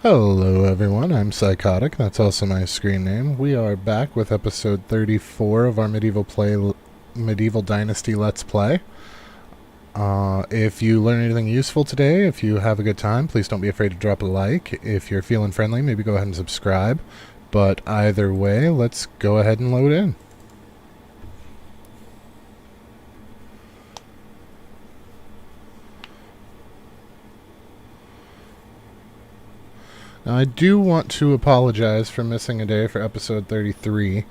Hello everyone, I'm Psychotic, that's also my screen name. We are back with episode 34 of our Medieval Dynasty Let's Play. If you learn anything useful today, if you have a good time, please don't be afraid to drop a like. If you're feeling friendly, maybe go ahead and subscribe. But either way, let's go ahead and load in. Now, I do want to apologize for missing a day for episode 33.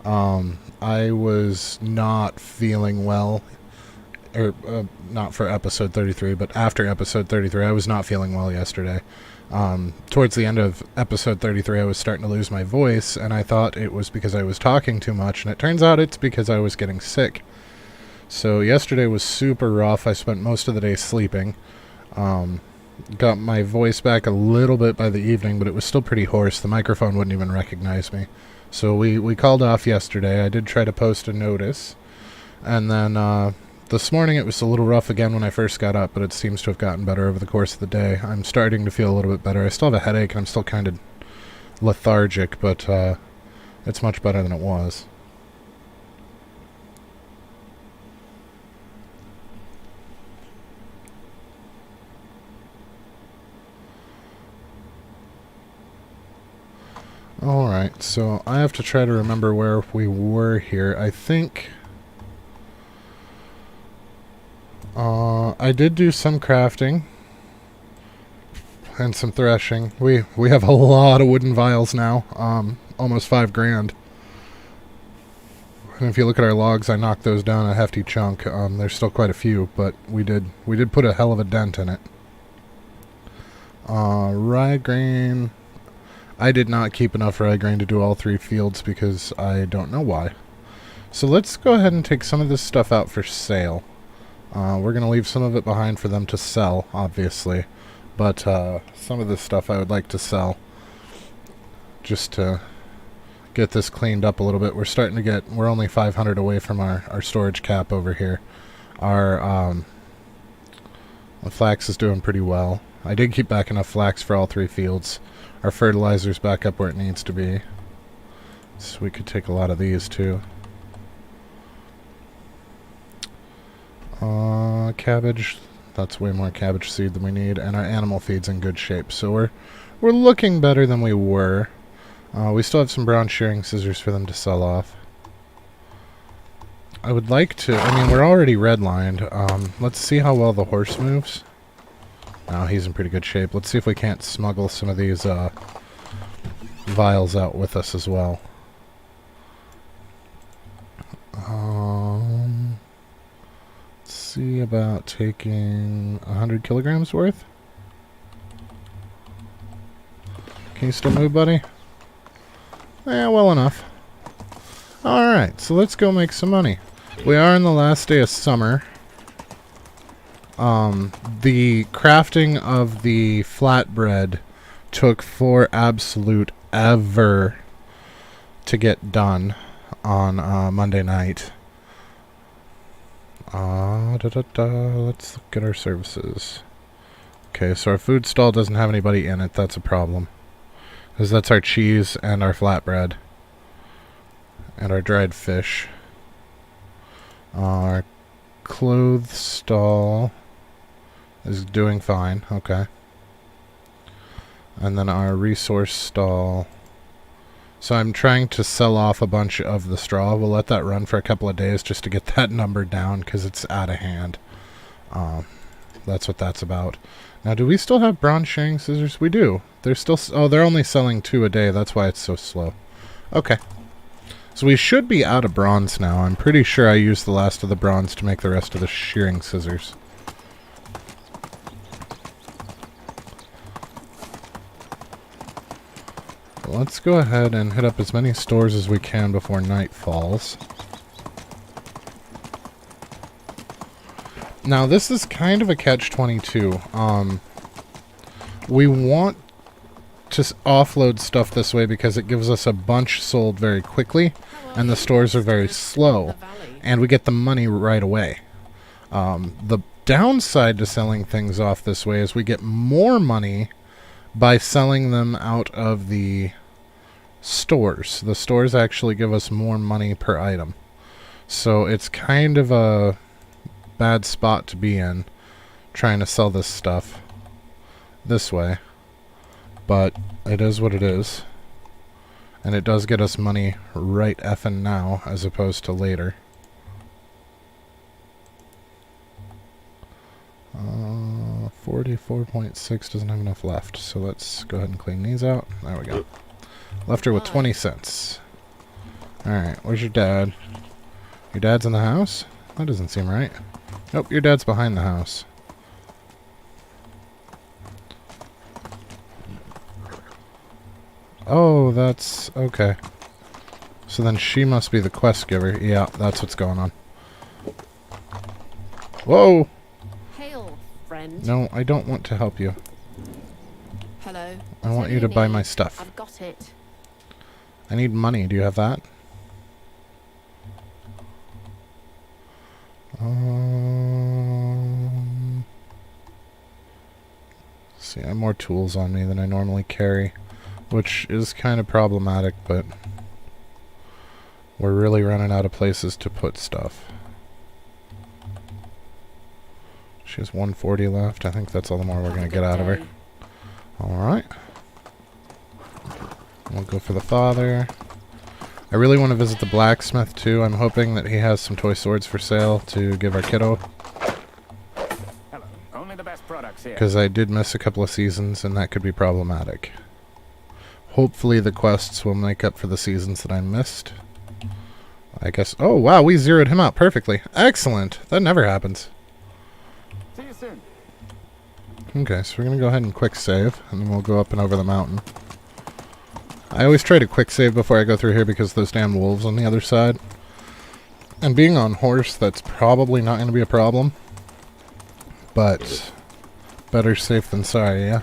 I was not feeling well, not for episode 33, but after episode 33, I was not feeling well yesterday. Towards the end of episode 33, I was starting to lose my voice, and I thought it was because I was talking too much, and it turns out it's because I was getting sick. So yesterday was super rough. I spent most of the day sleeping. Got my voice back a little bit by the evening, but it was still pretty hoarse. The microphone wouldn't even recognize me. So we called off yesterday. I did try to post a notice. And then this morning it was a little rough again when I first got up, but it seems to have gotten better over the course of the day. I'm starting to feel a little bit better. I still have a headache and I'm still kind of lethargic, but it's much better than it was. Alright, so I have to try to remember where we were here. I think I did do some crafting and some threshing. We have a lot of wooden vials now, almost 5 grand. And if you look at our logs, I knocked those down a hefty chunk. There's still quite a few, but we did put a hell of a dent in it. Rye grain. I did not keep enough rye grain to do all 3 fields because I don't know why. So let's go ahead and take some of this stuff out for sale. We're going to leave some of it behind for them to sell, obviously. But some of this stuff I would like to sell just to get this cleaned up a little bit. We're only 500 away from our storage cap over here. The flax is doing pretty well. I did keep back enough flax for all 3 fields. Our fertilizer's back up where it needs to be. So we could take a lot of these too. Cabbage. That's way more cabbage seed than we need. And our animal feed's in good shape. So we're looking better than we were. We still have some brown shearing scissors for them to sell off. I would like to... I mean, we're already redlined. Let's see how well the horse moves. Oh, he's in pretty good shape. Let's see if we can't smuggle some of these vials out with us as well. Let's see about taking 100 kilograms worth. Can you still move, buddy? Yeah, well enough. Alright, so let's go make some money. We are in the last day of summer. The crafting of the flatbread took for absolute ever to get done on Monday night. Let's look at our services. Okay, so our food stall doesn't have anybody in it. That's a problem. Because that's our cheese and our flatbread. And our dried fish. Our clothes stall is doing fine. Okay. And then our resource stall. So I'm trying to sell off a bunch of the straw. We'll let that run for a couple of days just to get that number down because it's out of hand. That's what that's about. Now, do we still have bronze shearing scissors? We do. They're still... Oh, they're only selling 2 a day. That's why it's so slow. Okay. So we should be out of bronze now. I'm pretty sure I used the last of the bronze to make the rest of the shearing scissors. Let's go ahead and hit up as many stores as we can before night falls. Now, this is kind of a catch-22. We want to offload stuff this way because it gives us a bunch sold very quickly, and the stores are very slow, and we get the money right away. The downside to selling things off this way is we get more money by selling them out of the stores. The stores actually give us more money per item. So it's kind of a bad spot to be in, trying to sell this stuff this way. But it is what it is. And it does get us money right effing now, as opposed to later. 44.6 doesn't have enough left, so let's go ahead and clean these out. There we go. Left her with 20 cents. Alright, where's your dad? Your dad's in the house? That doesn't seem right. Nope, your dad's behind the house. Oh, that's... okay. So then she must be the quest giver. Yeah, that's what's going on. Whoa! Hail, friend. No, I don't want to help you. Hello. I want you to buy my stuff. I've got it. I need money. Do you have that? See, I have more tools on me than I normally carry, which is kind of problematic, but we're really running out of places to put stuff. She has 140 left. I think that's all the more we're going to get out of her. Alright. We'll go for the father. I really want to visit the blacksmith too. I'm hoping that he has some toy swords for sale to give our kiddo. Hello. Only the best products here. Because I did miss a couple of seasons and that could be problematic. Hopefully the quests will make up for the seasons that I missed. I guess... oh wow, we zeroed him out perfectly. Excellent. That never happens. See you soon. Okay, so we're going to go ahead and quick save, and then we'll go up and over the mountain. I always try to quick save before I go through here because those damn wolves on the other side. And being on horse, that's probably not going to be a problem. But better safe than sorry, yeah?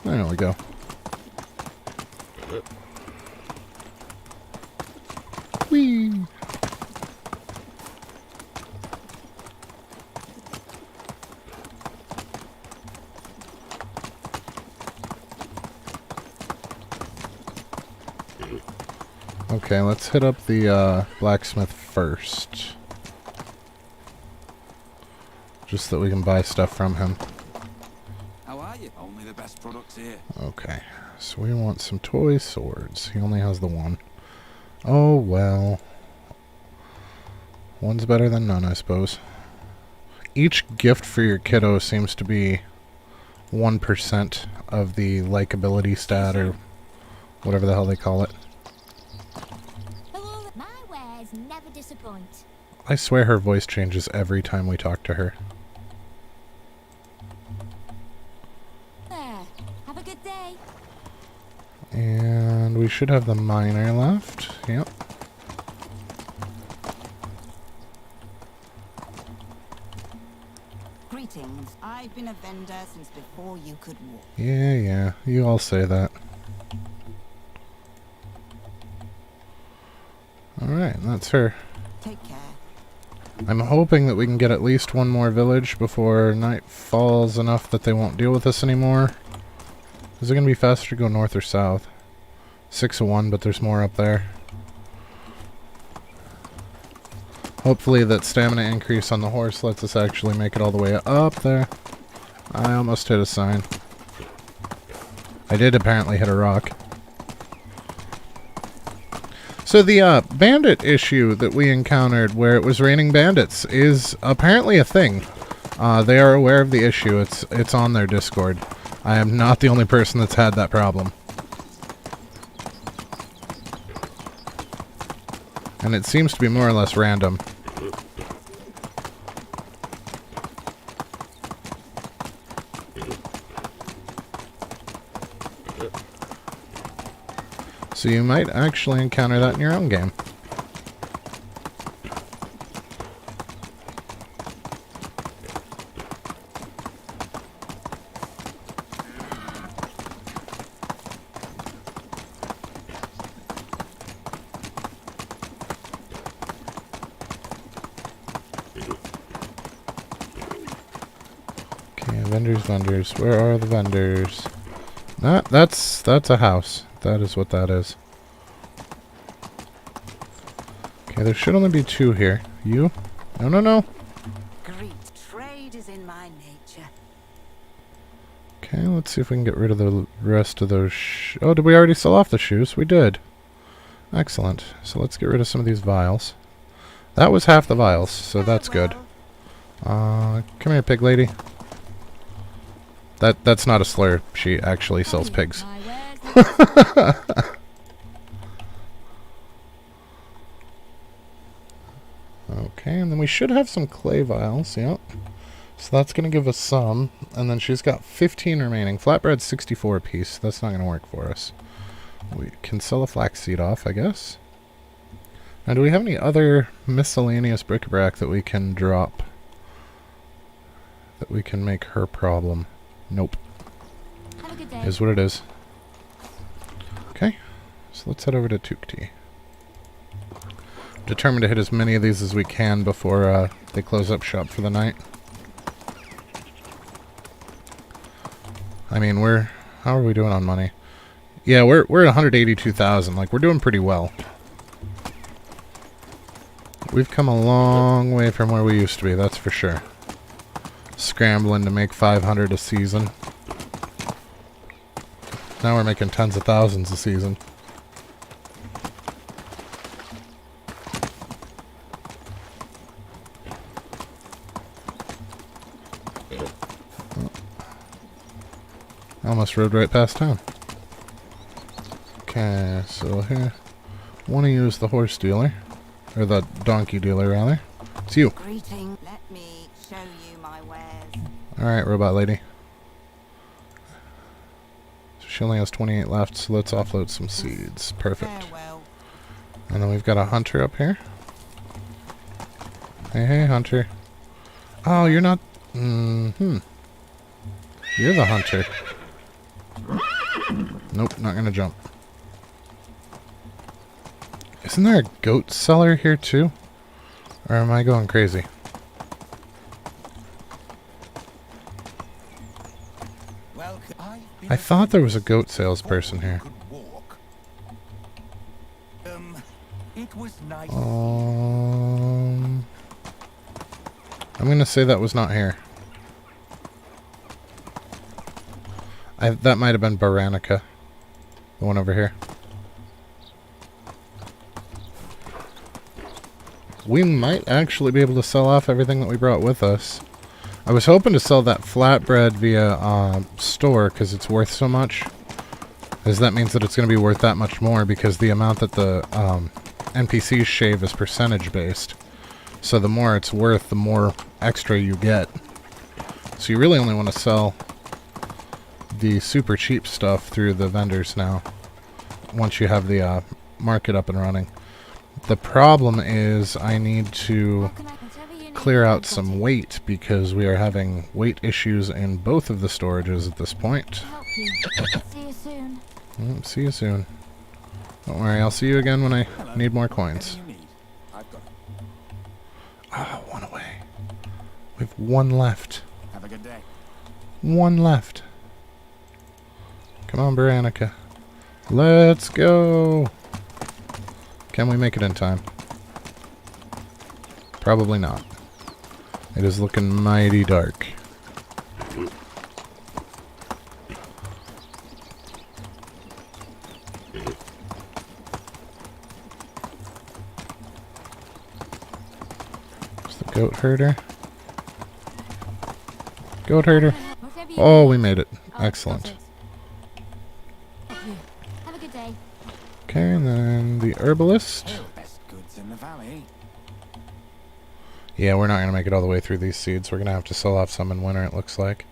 There we go. Whee! Okay, let's hit up the blacksmith first. Just so that we can buy stuff from him. How are you? Only the best products here. Okay, so we want some toy swords. He only has the one. Oh, well. One's better than none, I suppose. Each gift for your kiddo seems to be 1% of the likability stat, or whatever the hell they call it. Hello, my wares never disappoint. I swear her voice changes every time we talk to her. There, have a good day. And we should have the miner left. Yep. Greetings. I've been a vendor since before you could walk. Yeah, you all say that. Alright, that's her. Take care. I'm hoping that we can get at least one more village before night falls enough that they won't deal with us anymore. Is it going to be faster to go north or south? 6 of 1, but there's more up there. Hopefully that stamina increase on the horse lets us actually make it all the way up there. I almost hit a sign. I did apparently hit a rock. So the bandit issue that we encountered where it was raining bandits is apparently a thing. They are aware of the issue. It's on their Discord. I am not the only person that's had that problem. And it seems to be more or less random. So you might actually encounter that in your own game. Okay, vendors. Where are the vendors? That's a house. That is what that is. Okay, there should only be 2 here. You? No. Great trade is in my nature. Okay, let's see if we can get rid of the rest of those oh, did we already sell off the shoes? We did. Excellent. So let's get rid of some of these vials. That was half the vials, so that's good. Come here, pig lady. That's not a slur. She actually sells pigs. Okay, and then we should have some clay vials, yep. So that's going to give us some. And then she's got 15 remaining. Flatbread's 64 apiece. That's not going to work for us. We can sell a flaxseed off, I guess. Now, do we have any other miscellaneous bric-a-brac that we can drop? That we can make her problem? Nope. Have a good day. Is what it is. Okay, so let's head over to Tukti. Determined to hit as many of these as we can before they close up shop for the night. I mean, how are we doing on money? Yeah, we're at 182,000. Like, we're doing pretty well. We've come a long way from where we used to be, that's for sure. Scrambling to make 500 a season. Now we're making tens of thousands a season. I almost rode right past town. Okay, so here. Want to use the horse dealer. Or the donkey dealer, rather. It's you. Greeting. Let me show you my wares. Alright, robot lady. So she only has 28 left, so let's offload some seeds. Perfect. Farewell. And then we've got a hunter up here. Hey, hunter. Oh, you're not... You're the hunter. Nope, not gonna jump. Isn't there a goat seller here too? Or am I going crazy? I thought there was a goat salesperson here. I'm gonna say that was not here. That might have been Baranica. The one over here. We might actually be able to sell off everything that we brought with us. I was hoping to sell that flatbread via store because it's worth so much. As that means that it's going to be worth that much more because the amount that the NPCs shave is percentage based. So the more it's worth, the more extra you get. So you really only want to sell the super cheap stuff through the vendors now. Once you have the market up and running. The problem is I need to clear out some weight because we are having weight issues in both of the storages at this point. See you soon. See you soon. Don't worry, I'll see you again when I need more coins. Ah, one away. We have one left. Have a good day. One left. Come on, Baranica. Let's go. Can we make it in time? Probably not. It is looking mighty dark. It's the goat herder. Goat herder. Oh, we made it. Excellent. Have a good day. Okay, and then the herbalist. Best goods in the valley. Yeah, we're not going to make it all the way through these seeds. We're going to have to sell off some in winter, it looks like.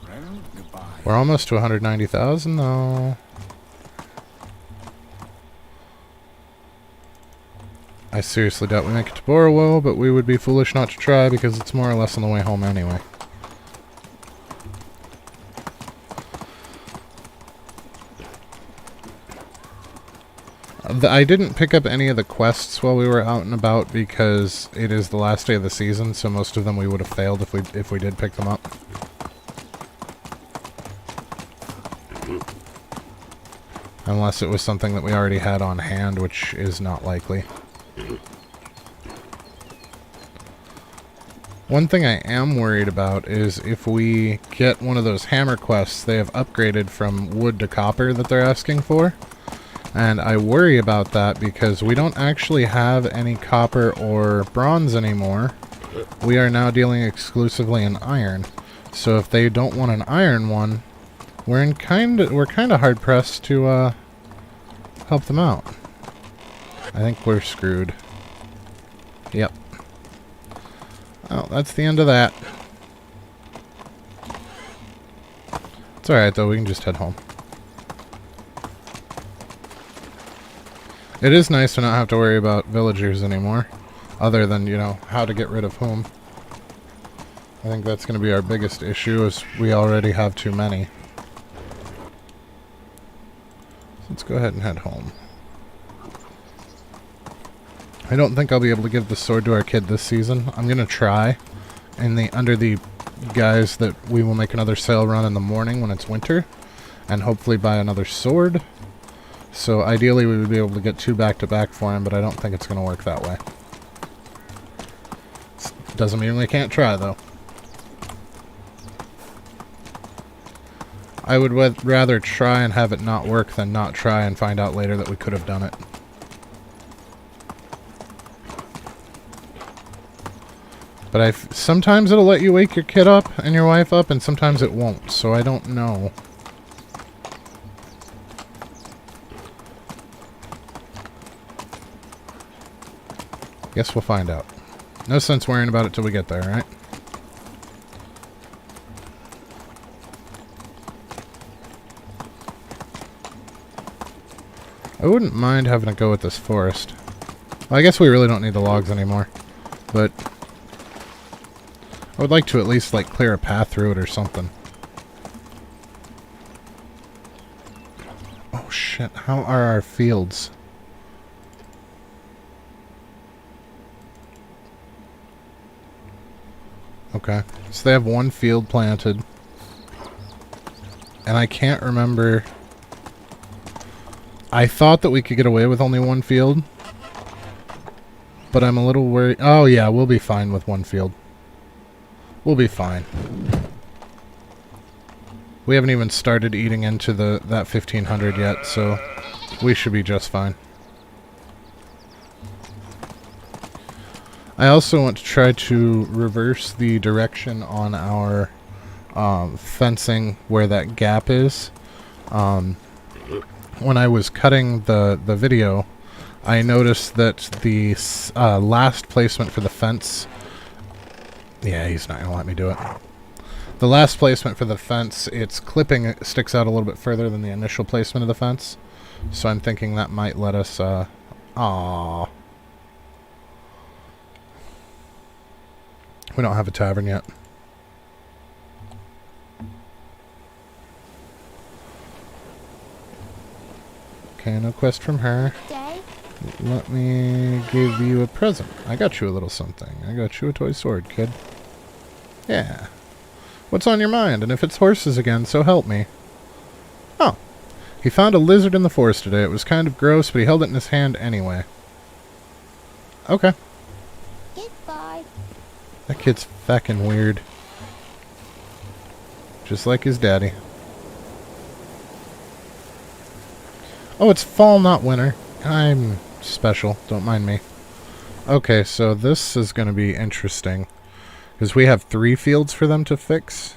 Well, goodbye. We're almost to 190,000, though. I seriously doubt we make it to Borowo, but we would be foolish not to try because it's more or less on the way home anyway. I didn't pick up any of the quests while we were out and about because it is the last day of the season, so most of them we would have failed if we did pick them up. Unless it was something that we already had on hand, which is not likely. One thing I am worried about is if we get one of those hammer quests, they have upgraded from wood to copper that they're asking for. And I worry about that because we don't actually have any copper or bronze anymore. We are now dealing exclusively in iron. So if they don't want an iron one, we're kind of hard pressed to help them out. I think we're screwed. Yep. Oh, that's the end of that. It's alright though, we can just head home. It is nice to not have to worry about villagers anymore. Other than, you know, how to get rid of whom. I think that's going to be our biggest issue, is we already have too many. Let's go ahead and head home. I don't think I'll be able to give the sword to our kid this season. I'm going to try. Under the guise that we will make another sale run in the morning when it's winter. And hopefully buy another sword. So ideally we would be able to get 2 back-to-back for him, but I don't think it's going to work that way. Doesn't mean we can't try, though. I would rather try and have it not work than not try and find out later that we could have done it. But sometimes it'll let you wake your kid up and your wife up, and sometimes it won't, so I don't know. Guess we'll find out. No sense worrying about it till we get there, right? I wouldn't mind having to go with this forest. Well, I guess we really don't need the logs anymore. But I would like to at least, like, clear a path through it or something. Oh, shit. How are our fields? Okay. So they have 1 field planted. And I can't remember... I thought that we could get away with only 1 field. But I'm a little worried... Oh, yeah, we'll be fine with 1 field. We'll be fine. We haven't even started eating into that 1500 yet, so we should be just fine. I also want to try to reverse the direction on our fencing where that gap is. When I was cutting the video, I noticed that the last placement for the fence... Yeah, he's not going to let me do it. The last placement for the fence, its clipping sticks out a little bit further than the initial placement of the fence. So I'm thinking that might let us... Aww. We don't have a tavern yet. Okay, no quest from her. Day? Let me give you a present. I got you a little something. I got you a toy sword, kid. Yeah. What's on your mind? And if it's horses again, so help me. Oh. He found a lizard in the forest today. It was kind of gross, but he held it in his hand anyway. Okay. Goodbye. That kid's feckin' weird. Just like his daddy. Oh, it's fall, not winter. I'm special. Don't mind me. Okay, so this is going to be interesting. Because we have 3 fields for them to fix.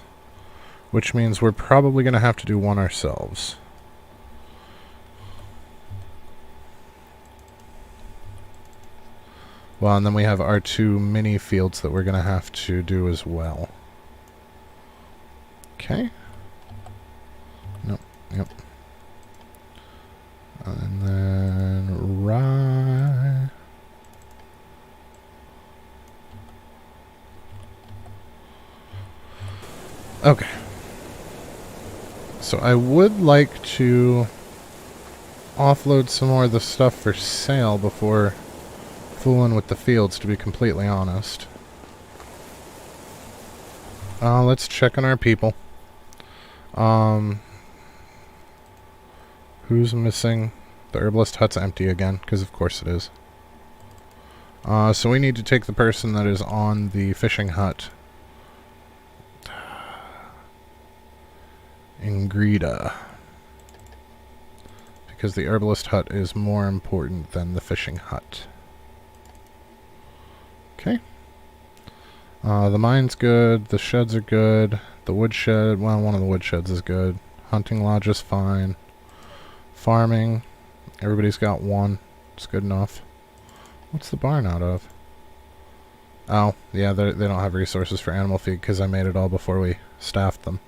Which means we're probably going to have to do 1 ourselves. Well, and then we have our 2 mini fields that we're going to have to do as well. Okay. Nope. Yep. And then rye. Okay. So I would like to offload some more of the stuff for sale before fooling with the fields, to be completely honest. Let's check on our people. Who's missing? The herbalist hut's empty again, because of course it is. So we need to take the person that is on the fishing hut. Ingrida. Because the herbalist hut is more important than the fishing hut. Okay. The mine's good. The sheds are good. The woodshed, well, one of the woodsheds is good. Hunting lodge is fine. Farming, everybody's got one. It's good enough. What's the barn out of? Oh, yeah, they don't have resources for animal feed because I made it all before we staffed them.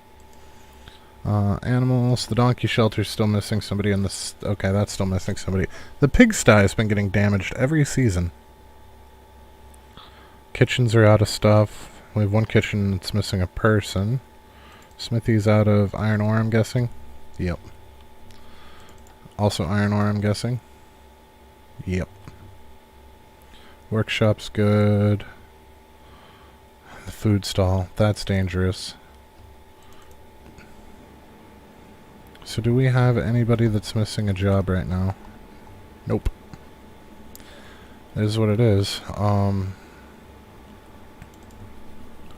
Animals, the donkey shelter's still missing somebody, and this... Okay, that's still missing somebody. The pigsty has been getting damaged every season. Kitchens are out of stuff. We have one kitchen that's missing a person. Smithy's out of iron ore, I'm guessing. Yep. Also iron ore, I'm guessing. Yep. Workshop's good. The food stall, that's dangerous. So do we have anybody that's missing a job right now? Nope. It is what it is.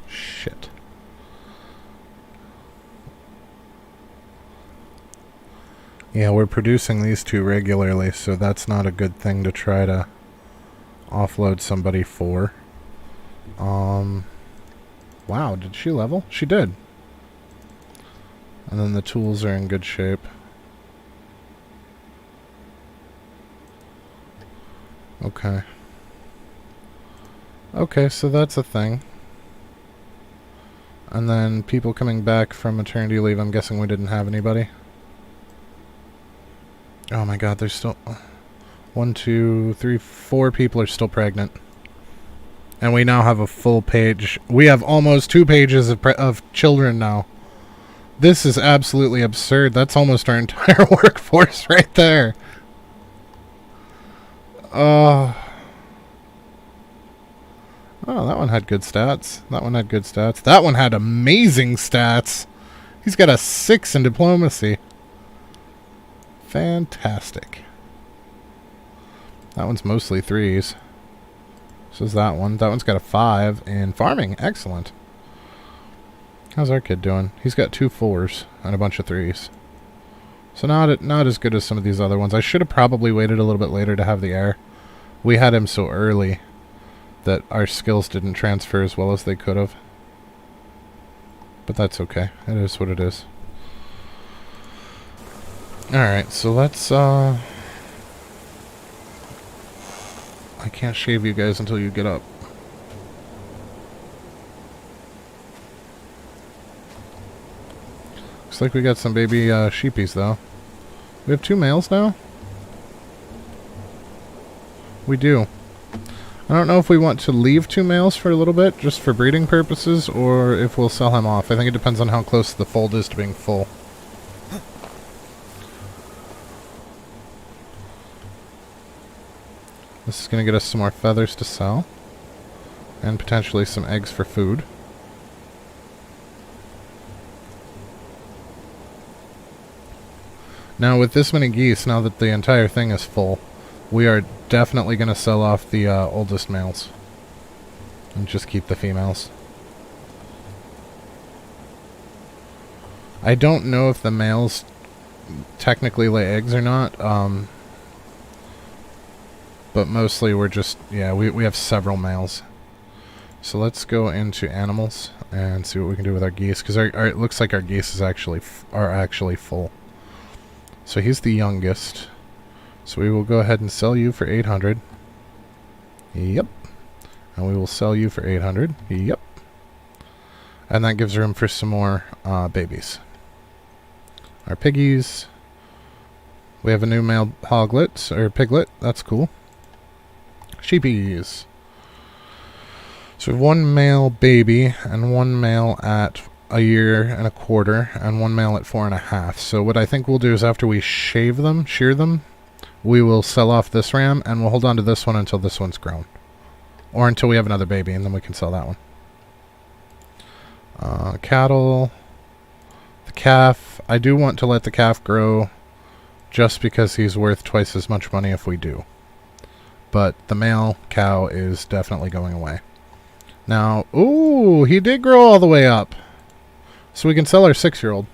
Shit. Yeah, we're producing these two regularly, so that's not a good thing to try to offload somebody for. Wow, did she level? She did. And then the tools are in good shape. Okay. Okay, so that's a thing. And then people coming back from maternity leave, I'm guessing we didn't have anybody. Oh my god, there's still... 1, 2, 3, 4 people are still pregnant. And we now have a full page. We have almost 2 pages of children now. This is absolutely absurd. That's almost our entire workforce right there. Oh, that one had good stats. That one had good stats. That one had amazing stats. He's got a 6 in diplomacy. Fantastic. That one's mostly 3s. So is that one. That one's got a 5 in farming. Excellent. How's our kid doing? He's got 2 4s and a bunch of 3s. So not as good as some of these other ones. I should have probably waited a little bit later to have the heir. We had him so early that our skills didn't transfer as well as they could have. But that's okay. It is what it is. Alright, so let's, I can't shave you guys until you get up. Looks like we got some baby sheepies, though. We have 2 males now? We do. I don't know if we want to leave 2 males for a little bit, just for breeding purposes, or if we'll sell him off. I think it depends on how close the fold is to being full. This is going to get us some more feathers to sell. And potentially some eggs for food. Now with this many geese, now that the entire thing is full, we are definitely going to sell off the oldest males. And just keep the females. I don't know if the males technically lay eggs or not. But mostly we're just, yeah, we have several males. So let's go into animals and see what we can do with our geese. Because it looks like our geese is actually full. So he's the youngest. So we will go ahead and sell you for 800. Yep. And we will sell you for 800. Yep. And that gives room for some more babies. Our piggies. We have a new male hoglet, or piglet. That's cool. Sheepies. So we have 1 male baby and 1 male at a year and a quarter and 1 male at 4.5. So what I think we'll do is after we shear them, we will sell off this ram, and we'll hold on to this one until this one's grown. Or until we have another baby, and then we can sell that one. Cattle. The calf. I do want to let the calf grow just because he's worth twice as much money if we do. But the male cow is definitely going away. Now, ooh, he did grow all the way up. So we can sell our 6-year-old.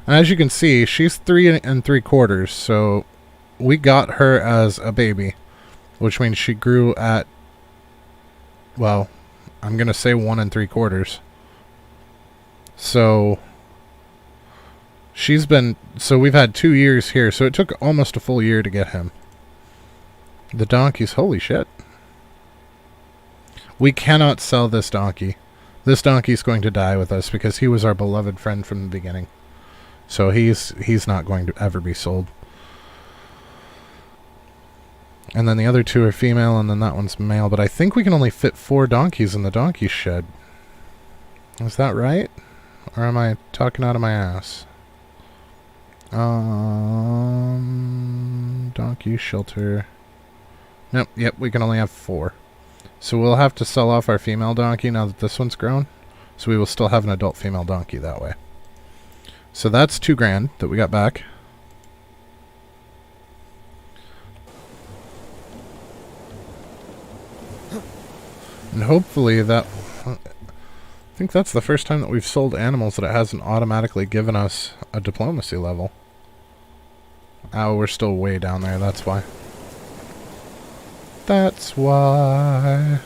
And as you can see, she's 3 3/4, so we got her as a baby, which means she grew at, well, I'm going to say 1 3/4. So we've had 2 years here, so it took almost a full year to get him. The donkeys, holy shit. We cannot sell this donkey. This donkey's going to die with us because he was our beloved friend from the beginning. So he's not going to ever be sold. And then the other 2 are female, and then that one's male. But I think we can only fit 4 donkeys in the donkey shed. Is that right? Or am I talking out of my ass? Donkey shelter. Nope, yep, we can only have 4. So we'll have to sell off our female donkey now that this one's grown. So we will still have an adult female donkey that way. So that's $2,000 that we got back. And hopefully that... I think that's the first time that we've sold animals that it hasn't automatically given us a diplomacy level. Oh, we're still way down there, that's why. That's why.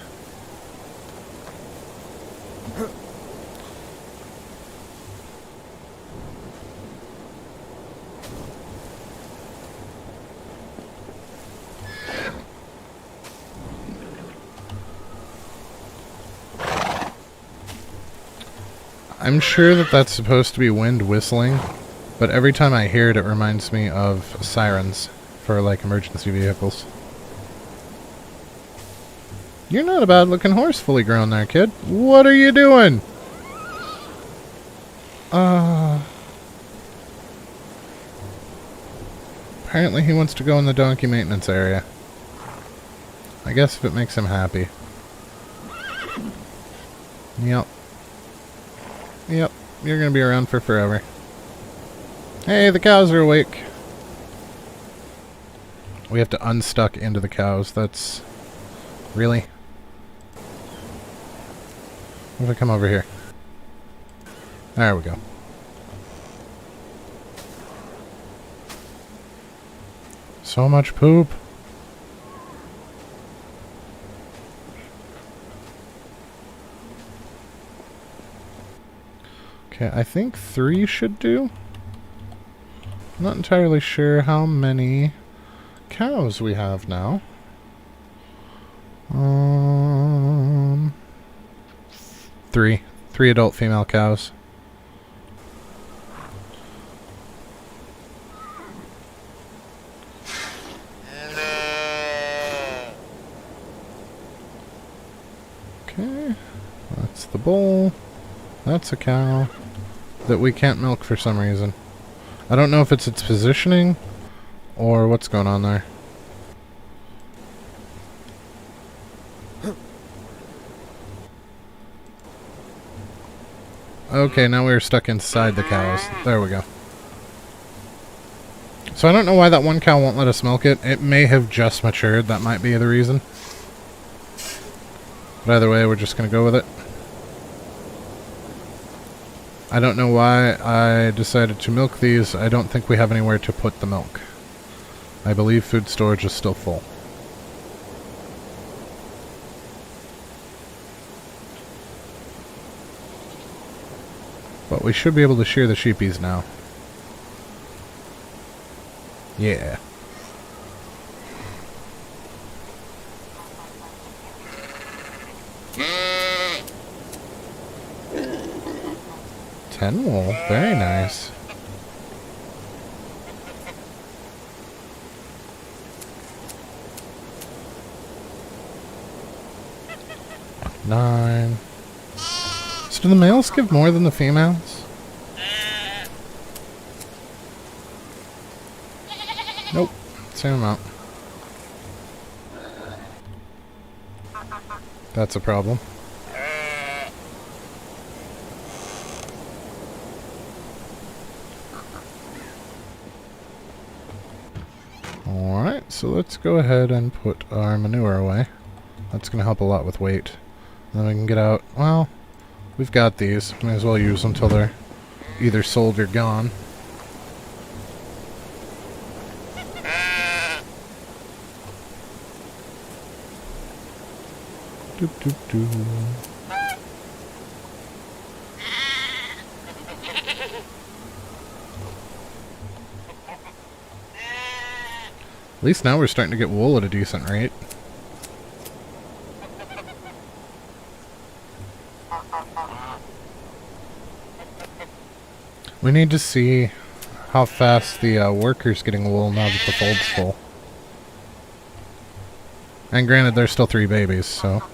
I'm sure that that's supposed to be wind whistling, but every time I hear it, it reminds me of sirens for, like, emergency vehicles. You're not a bad-looking horse fully grown there, kid. What are you doing? Apparently he wants to go in the donkey maintenance area. I guess if it makes him happy. Yep. Yep, you're gonna be around for forever. Hey, the cows are awake. We have to unstuck into the cows. That's... Really? What if I come over here? There we go. So much poop. Okay, I think 3 should do. I'm not entirely sure how many cows we have now. 3. 3 adult female cows. Okay, that's the bull. That's a cow that we can't milk for some reason. I don't know if it's its positioning or what's going on there. Okay, now we're stuck inside the cows. There we go. So I don't know why that one cow won't let us milk it. It may have just matured. That might be the reason. But either way, we're just going to go with it. I don't know why I decided to milk these. I don't think we have anywhere to put the milk. I believe food storage is still full. But we should be able to shear the sheepies now. Yeah. Ten wool, very nice. Nine. So do the males give more than the females? Same amount. That's a problem. Alright, so let's go ahead and put our manure away. That's going to help a lot with weight. And then we can get out... Well, we've got these. May as well use them until they're either sold or gone. Doop, doop, doop. At least now we're starting to get wool at a decent rate. We need to see how fast the worker's getting wool now that the fold's full. And granted, there's still 3 babies, so...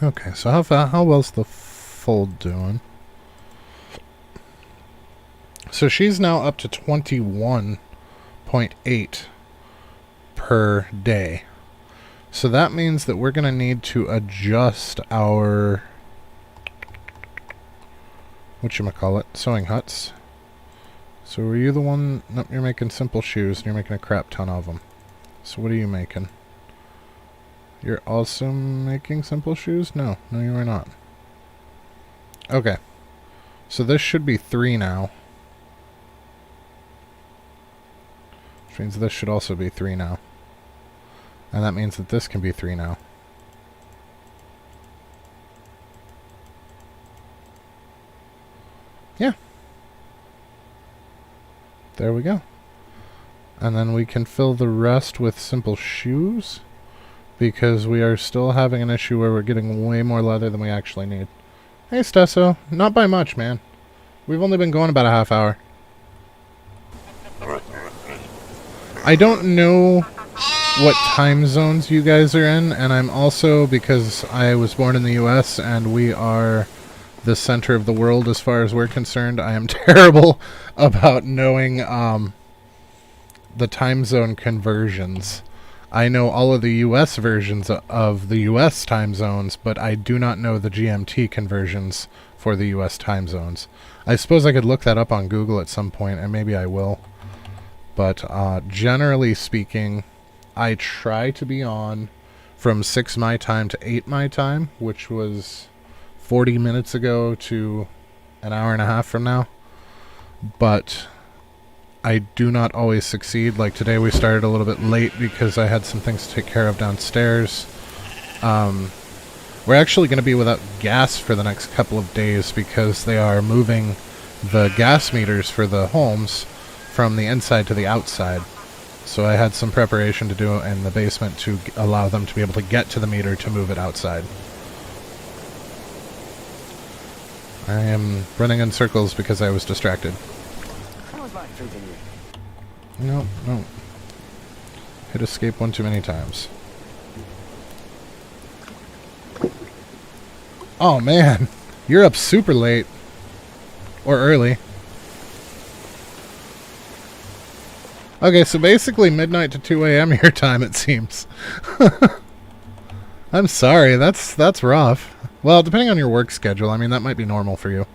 Okay, so how well's the fold doing? So she's now up to 21.8 per day. So that means that we're going to need to adjust our... whatchamacallit? Sewing huts. So were you the one... Nope, you're making simple shoes and you're making a crap ton of them. So what are you making? You're also making simple shoes? No, you are not. Okay. So this should be 3 now. Which means this should also be 3 now. And that means that this can be 3 now. Yeah. There we go. And then we can fill the rest with simple shoes. Because we are still having an issue where we're getting way more leather than we actually need. Hey, Stesso. Not by much, man. We've only been going about a half hour. I don't know what time zones you guys are in, and I'm also, because I was born in the US and we are the center of the world as far as we're concerned, I am terrible about knowing the time zone conversions. I know all of the US versions of the US time zones, but I do not know the GMT conversions for the US time zones. I suppose I could look that up on Google at some point, and maybe I will. But generally speaking, I try to be on from 6 my time to 8 my time, which was 40 minutes ago to an hour and a half from now. But I do not always succeed. Like today we started a little bit late because I had some things to take care of downstairs. We're actually going to be without gas for the next couple of days because they are moving the gas meters for the homes from the inside to the outside. So I had some preparation to do in the basement to allow them to be able to get to the meter to move it outside. I am running in circles because I was distracted. How was life treating you? No. Hit escape one too many times. Oh man, you're up super late. Or early. Okay, so basically midnight to 2 a.m. your time, it seems. I'm sorry, that's rough. Well, depending on your work schedule, I mean, that might be normal for you.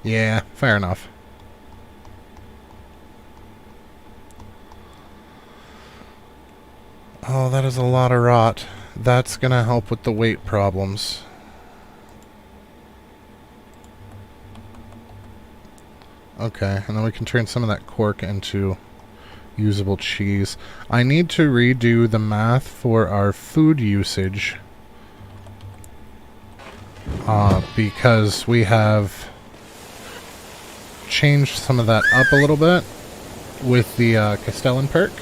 Yeah, fair enough. Oh, that is a lot of rot. That's gonna help with the weight problems. Okay, and then we can turn some of that cork into usable cheese. I need to redo the math for our food usage. Because we have changed some of that up a little bit with the Castellan perk.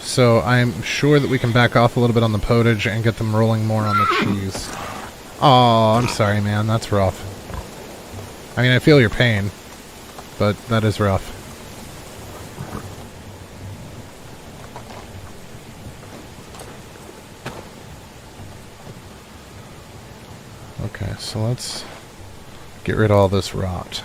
So I'm sure that we can back off a little bit on the potage and get them rolling more on the cheese. Oh, I'm sorry, man. That's rough. I mean, I feel your pain, but that is rough. So let's get rid of all this rot.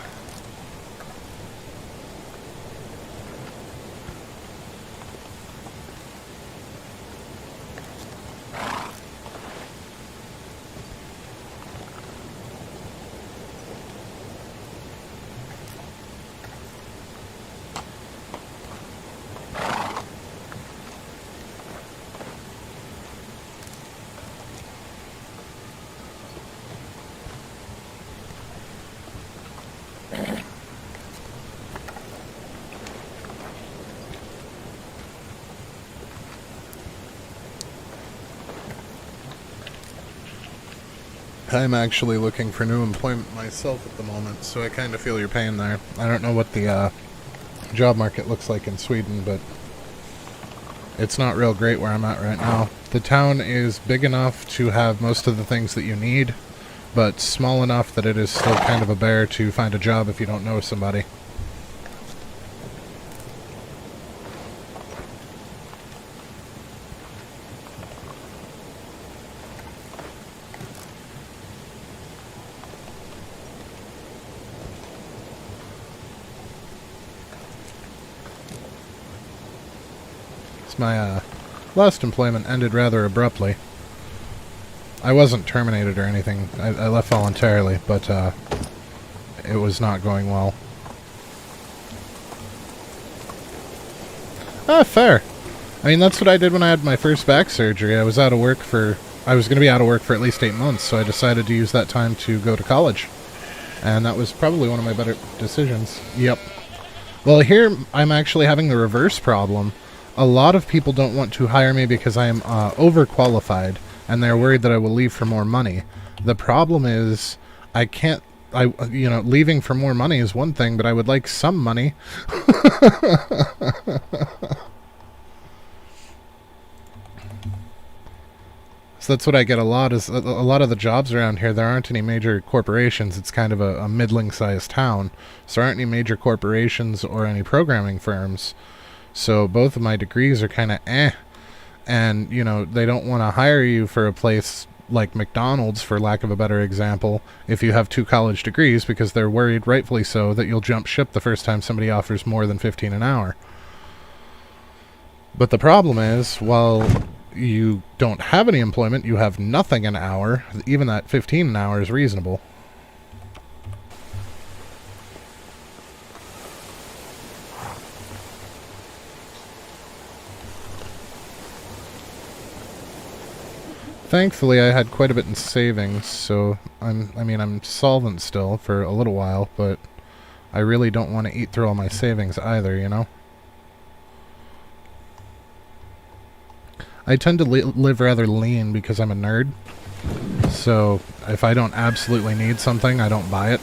I'm actually looking for new employment myself at the moment, so I kind of feel your pain there. I don't know what the job market looks like in Sweden, but it's not real great where I'm at right now. The town is big enough to have most of the things that you need, but small enough that it is still kind of a bear to find a job if you don't know somebody. My last employment ended rather abruptly. I wasn't terminated or anything. I left voluntarily, but it was not going well. Ah, fair. I mean, that's what I did when I had my first back surgery. I was going to be out of work for at least 8 months, so I decided to use that time to go to college. And that was probably one of my better decisions. Yep. Well, here I'm actually having the reverse problem. A lot of people don't want to hire me because I am overqualified, and they're worried that I will leave for more money. The problem is, leaving for more money is one thing, but I would like some money. So that's what I get a lot, is a lot of the jobs around here, there aren't any major corporations. It's kind of a middling-sized town, so there aren't any major corporations or any programming firms. So both of my degrees are kind of and, they don't want to hire you for a place like McDonald's, for lack of a better example, if you have 2 college degrees, because they're worried, rightfully so, that you'll jump ship the first time somebody offers more than 15 an hour. But the problem is, while you don't have any employment, you have nothing an hour, even that 15 an hour is reasonable. Thankfully, I had quite a bit in savings, so I'm solvent still for a little while, but I really don't want to eat through all my savings either, I tend to live rather lean because I'm a nerd, so if I don't absolutely need something, I don't buy it.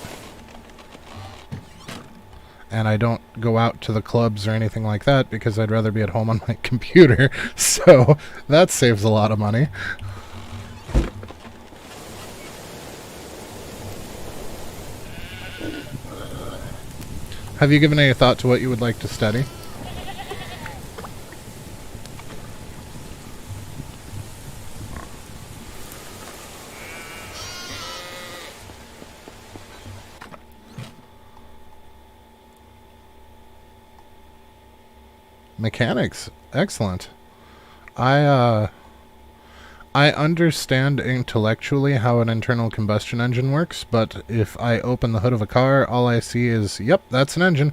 And I don't go out to the clubs or anything like that because I'd rather be at home on my computer, so that saves a lot of money. Have you given any thought to what you would like to study? Mechanics. Excellent. I understand intellectually how an internal combustion engine works, but if I open the hood of a car, all I see is, yep, that's an engine.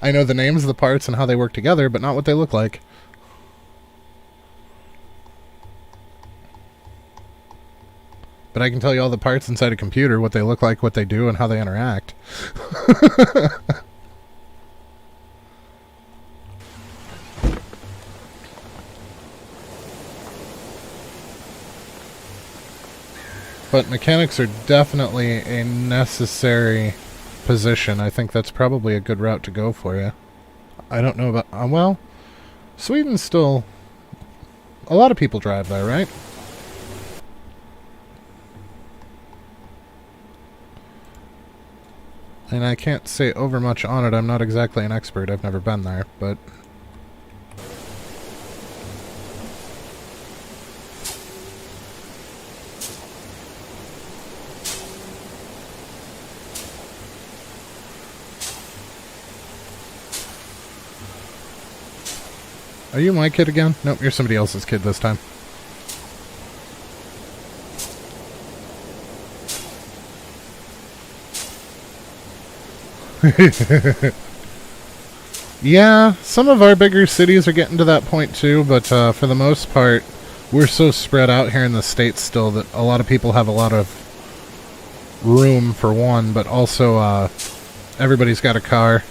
I know the names of the parts and how they work together, but not what they look like. But I can tell you all the parts inside a computer, what they look like, what they do, and how they interact. But mechanics are definitely a necessary position. I think that's probably a good route to go for you. I don't know about... well, Sweden's still... a lot of people drive there, right? And I can't say over much on it. I'm not exactly an expert. I've never been there, but... Are you my kid again? Nope, you're somebody else's kid this time. Yeah, some of our bigger cities are getting to that point too, but for the most part, we're so spread out here in the States still that a lot of people have a lot of room for one, but also everybody's got a car,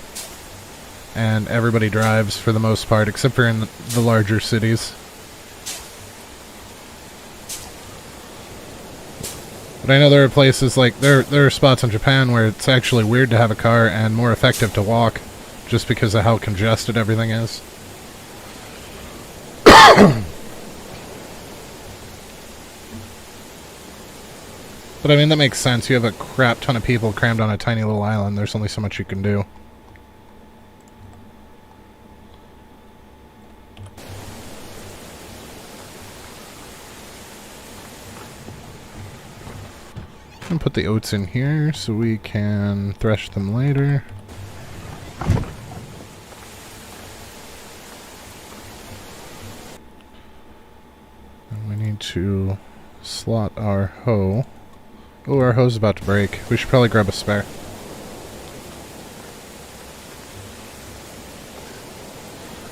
and everybody drives for the most part, except for in the larger cities. But I know there are places like, there are spots in Japan where it's actually weird to have a car and more effective to walk, just because of how congested everything is. But I mean, that makes sense. You have a crap ton of people crammed on a tiny little island. There's only so much you can do. And put the oats in here so we can thresh them later. And we need to slot our hoe. Oh, our hoe's about to break. We should probably grab a spare.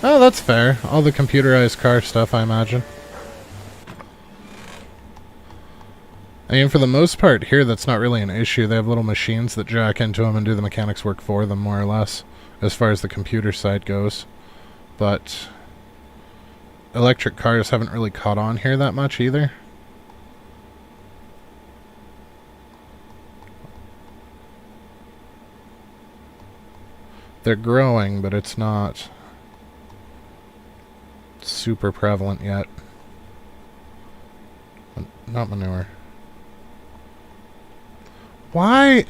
Oh, that's fair. All the computerized car stuff, I imagine. I mean, for the most part here, that's not really an issue. They have little machines that jack into them and do the mechanics work for them, more or less, as far as the computer side goes. But electric cars haven't really caught on here that much either. They're growing, but it's not super prevalent yet. Not manure. Why?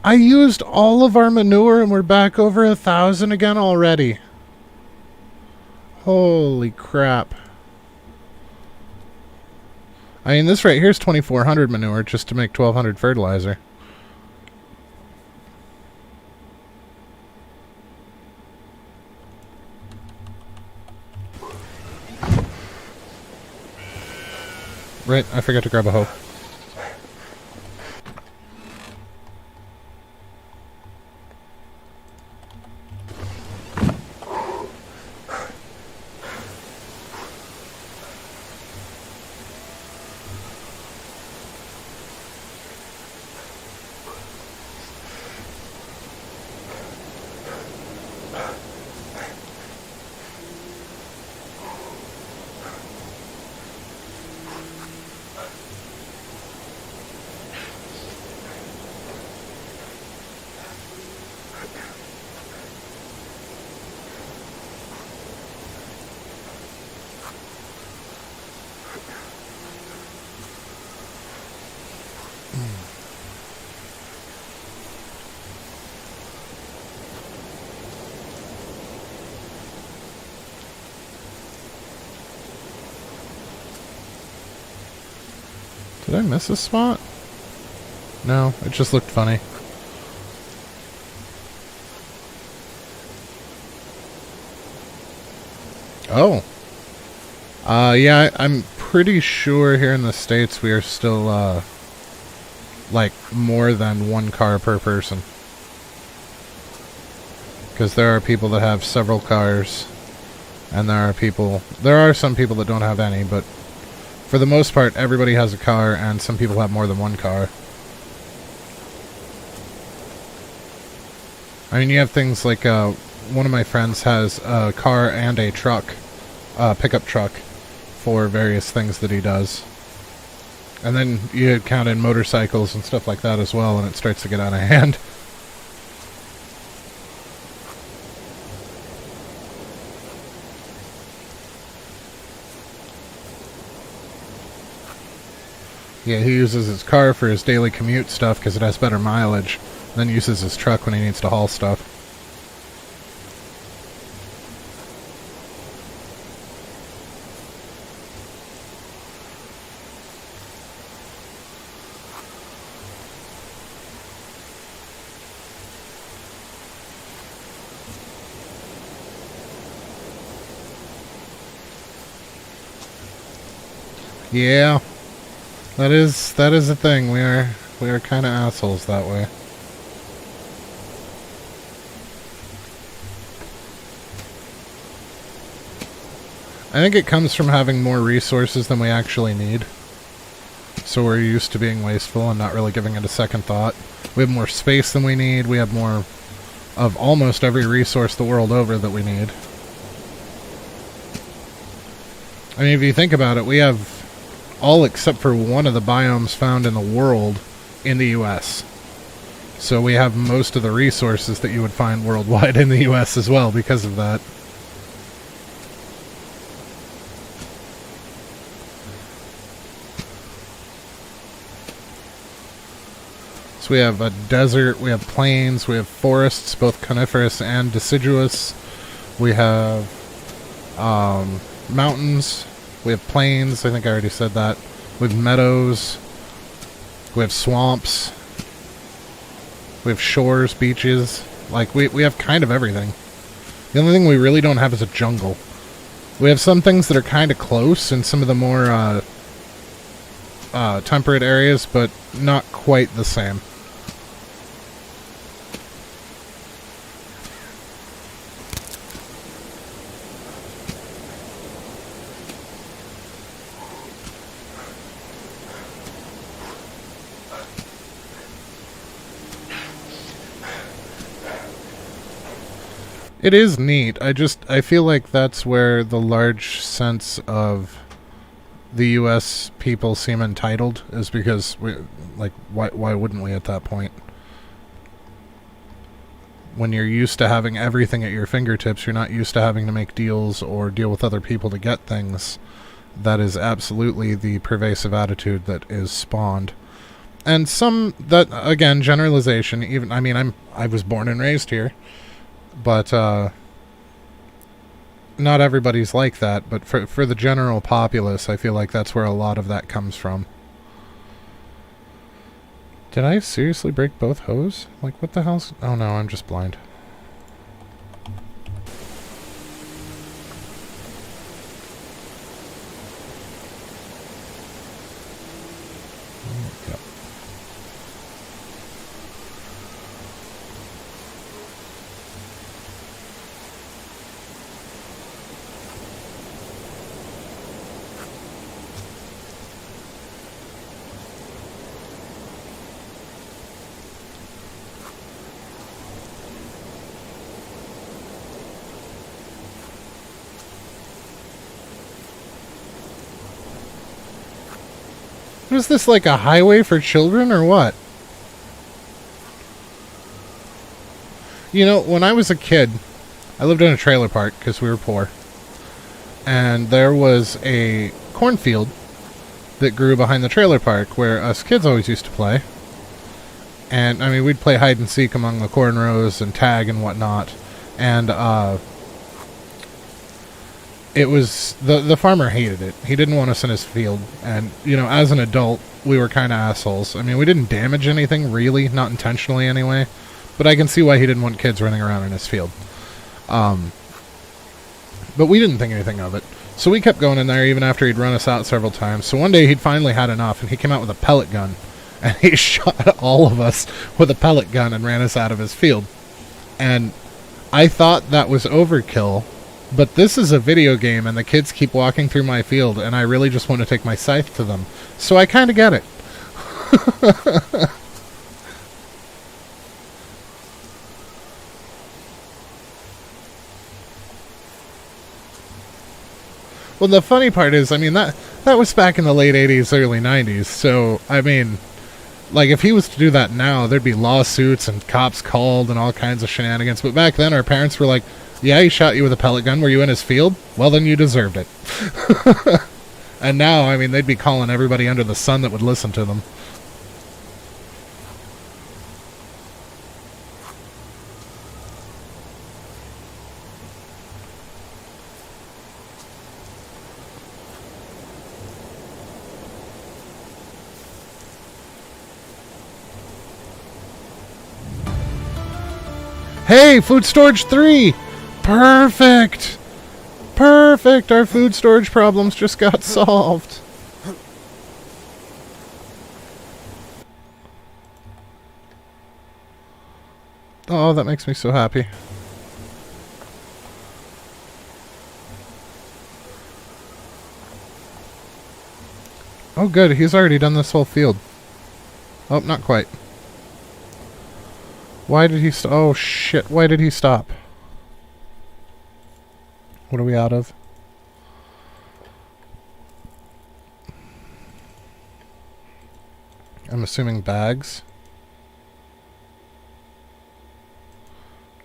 I used all of our manure and we're back over 1,000 again already. Holy crap. I mean, this right here is 2,400 manure just to make 1,200 fertilizer. Right, I forgot to grab a hoe. Did I miss a spot? No, it just looked funny. Oh. Yeah, I'm pretty sure here in the States we are still, like, more than one car per person. Because there are people that have several cars, and there are some people that don't have any, but for the most part, everybody has a car, and some people have more than one car. I mean, you have things like, one of my friends has a car and a truck, pickup truck, for various things that he does. And then you count in motorcycles and stuff like that as well, and it starts to get out of hand. Yeah, he uses his car for his daily commute stuff because it has better mileage, then uses his truck when he needs to haul stuff. Yeah, that is a thing. We are kind of assholes that way. I think it comes from having more resources than we actually need. So we're used to being wasteful and not really giving it a second thought. We have more space than we need. We have more of almost every resource the world over that we need. I mean, if you think about it, we have all except for one of the biomes found in the world in the US. So we have most of the resources that you would find worldwide in the US as well because of that. So we have a desert, we have plains, we have forests, both coniferous and deciduous. We have mountains, we have plains, I think I already said that. We have meadows, we have swamps, we have shores, beaches. Like, we have kind of everything. The only thing we really don't have is a jungle. We have some things that are kind of close in some of the more temperate areas, but not quite the same. It is neat. I feel like that's where the large sense of the U.S. people seem entitled, is because why wouldn't we at that point? When you're used to having everything at your fingertips, you're not used to having to make deals or deal with other people to get things. That is absolutely the pervasive attitude that is spawned. And some, that, again, generalization, even, I mean, I was born and raised here. But not everybody's like that, but for the general populace, I feel like that's where a lot of that comes from. Did I seriously break both hose? Like, what the hell's... Oh no, I'm just blind. Yep. Was this like a highway for children or what? You know, when I was a kid, I lived in a trailer park because we were poor. And there was a cornfield that grew behind the trailer park where us kids always used to play. And, I mean, we'd play hide and seek among the corn rows and tag and whatnot. And, it was, the farmer hated it. He didn't want us in his field. And, you know, as an adult, we were kind of assholes. I mean, we didn't damage anything, really. Not intentionally, anyway. But I can see why he didn't want kids running around in his field. But we didn't think anything of it. So we kept going in there even after he'd run us out several times. So one day he'd finally had enough, and he came out with a pellet gun. And he shot all of us with a pellet gun and ran us out of his field. And I thought that was overkill. But this is a video game, and the kids keep walking through my field, and I really just want to take my scythe to them. So I kind of get it. Well, the funny part is, I mean, that was back in the late 80s, early 90s, so, I mean, like, if he was to do that now, there'd be lawsuits and cops called and all kinds of shenanigans. But back then, our parents were like, yeah, he shot you with a pellet gun. Were you in his field? Well, then you deserved it. And now, I mean, they'd be calling everybody under the sun that would listen to them. Hey, food storage 3! Perfect! Perfect! Our food storage problems just got solved. Oh, that makes me so happy. Oh, good. He's already done this whole field. Oh, not quite. Why did he stop? Oh, shit. Why did he stop? What are we out of? I'm assuming bags.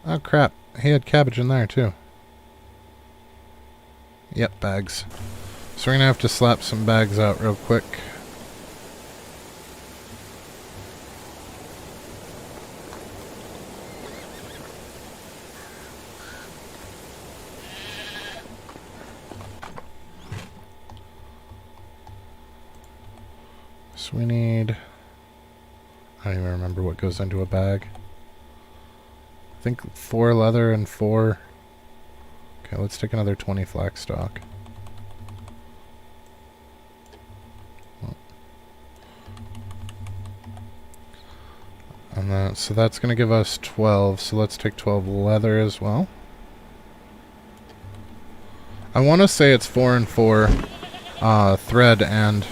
Oh, crap. He had cabbage in there, too. Yep, bags. So we're going to have to slap some bags out real quick. So we need... I don't even remember what goes into a bag. I think 4 leather and 4... Okay, let's take another 20 flax stock. And then, so that's going to give us 12, so let's take 12 leather as well. I want to say it's 4 and 4 thread and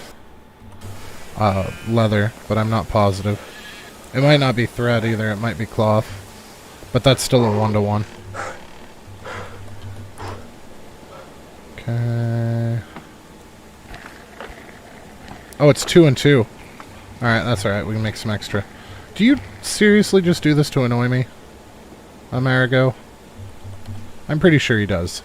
leather, but I'm not positive. It might not be thread either, it might be cloth. But that's still a 1-to-1. Okay. Oh, it's 2 and 2. Alright, that's alright, we can make some extra. Do you seriously just do this to annoy me, Amerigo? I'm pretty sure he does.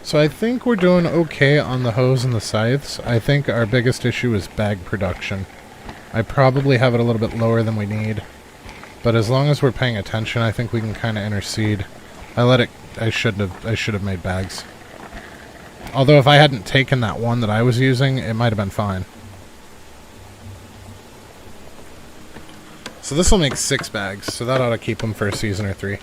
So I think we're doing okay on the hoes and the scythes. I think our biggest issue is bag production. I probably have it a little bit lower than we need. But as long as we're paying attention, I think we can kind of intercede. I should have made bags. Although if I hadn't taken that one that I was using, it might have been fine. So this will make 6 bags, so that ought to keep them for a season or 3.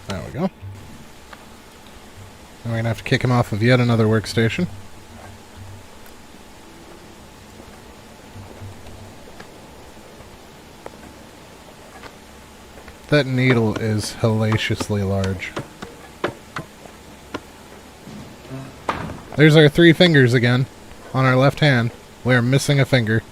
There we go. And we're going to have to kick him off of yet another workstation. That needle is hellaciously large. There's our 3 fingers again on our left hand. We're missing a finger.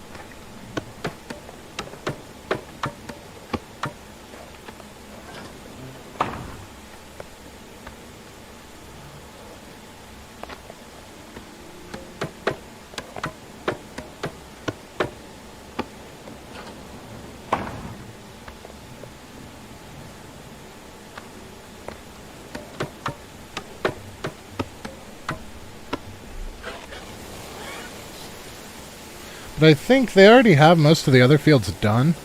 But I think they already have most of the other fields done.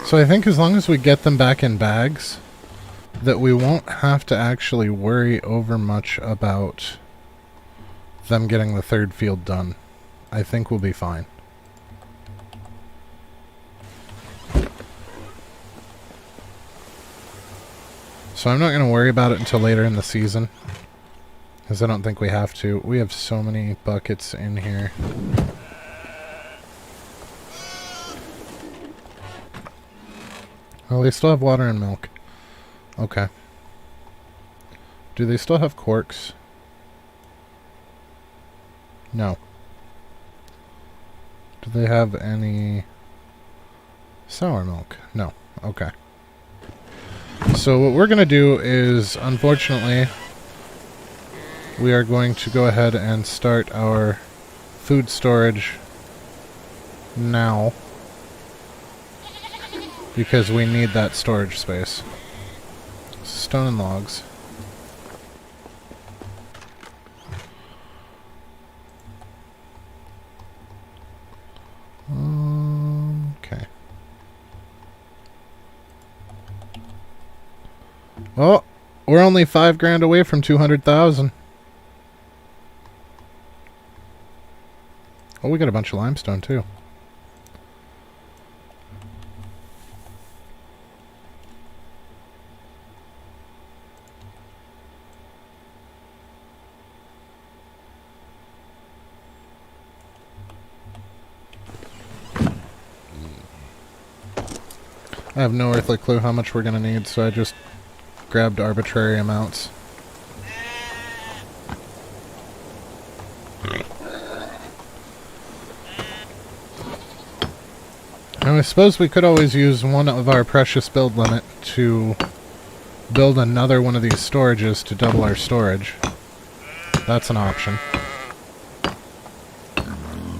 So I think as long as we get them back in bags, that we won't have to actually worry over much about them getting the 3rd field done. I think we'll be fine. So I'm not going to worry about it until later in the season, because I don't think we have to. We have so many buckets in here. Well, they still have water and milk. Okay. Do they still have corks? No. Do they have any sour milk? No. Okay. So what we're going to do is, unfortunately, we are going to go ahead and start our food storage now, because we need that storage space. Stone and logs. Okay. Oh, we're only $5,000 away from 200,000. Oh, we got a bunch of limestone too. I have no earthly clue how much we're going to need, so I just grabbed arbitrary amounts. Now I suppose we could always use one of our precious build limit to build another one of these storages to double our storage. That's an option.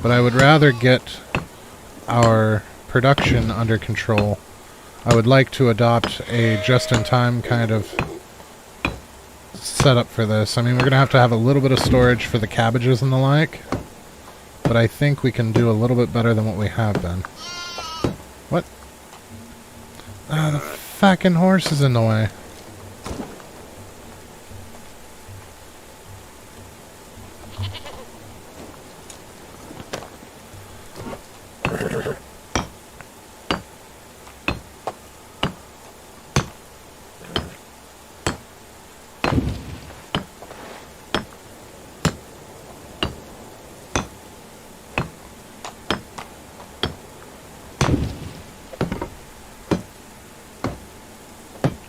But I would rather get our production under control. I would like to adopt a just-in-time kind of setup for this. I mean, we're going to have a little bit of storage for the cabbages and the like, but I think we can do a little bit better than what we have been. What? Ah, the fucking horse is in the way.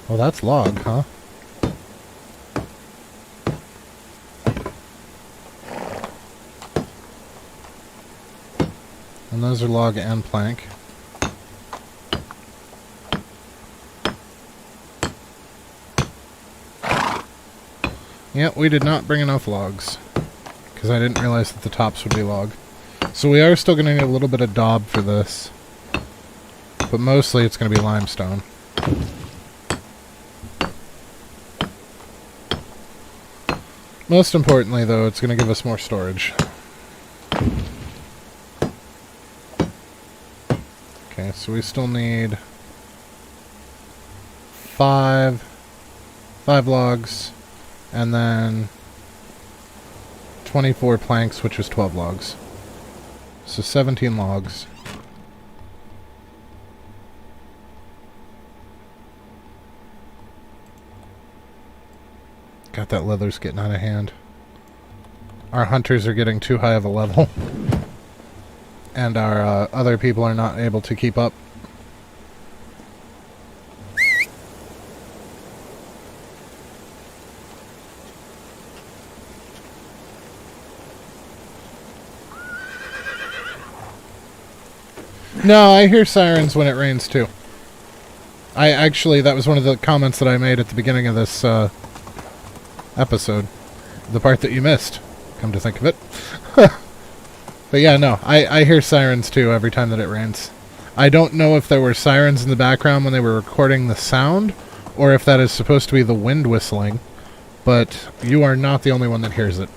Well, that's log, huh? And those are log and plank. Yep, we did not bring enough logs, because I didn't realize that the tops would be log. So we are still going to need a little bit of daub for this, but mostly it's going to be limestone. Most importantly, though, it's going to give us more storage. Okay, so we still need five logs, and then 24 planks, which is 12 logs. So 17 logs. God, that leather's getting out of hand. Our hunters are getting too high of a level. And our other people are not able to keep up. No, I hear sirens when it rains too. That was one of the comments that I made at the beginning of this episode. The part that you missed, come to think of it. But yeah, no, I hear sirens too every time that it rains. I don't know if there were sirens in the background when they were recording the sound, or if that is supposed to be the wind whistling, but you are not the only one that hears it.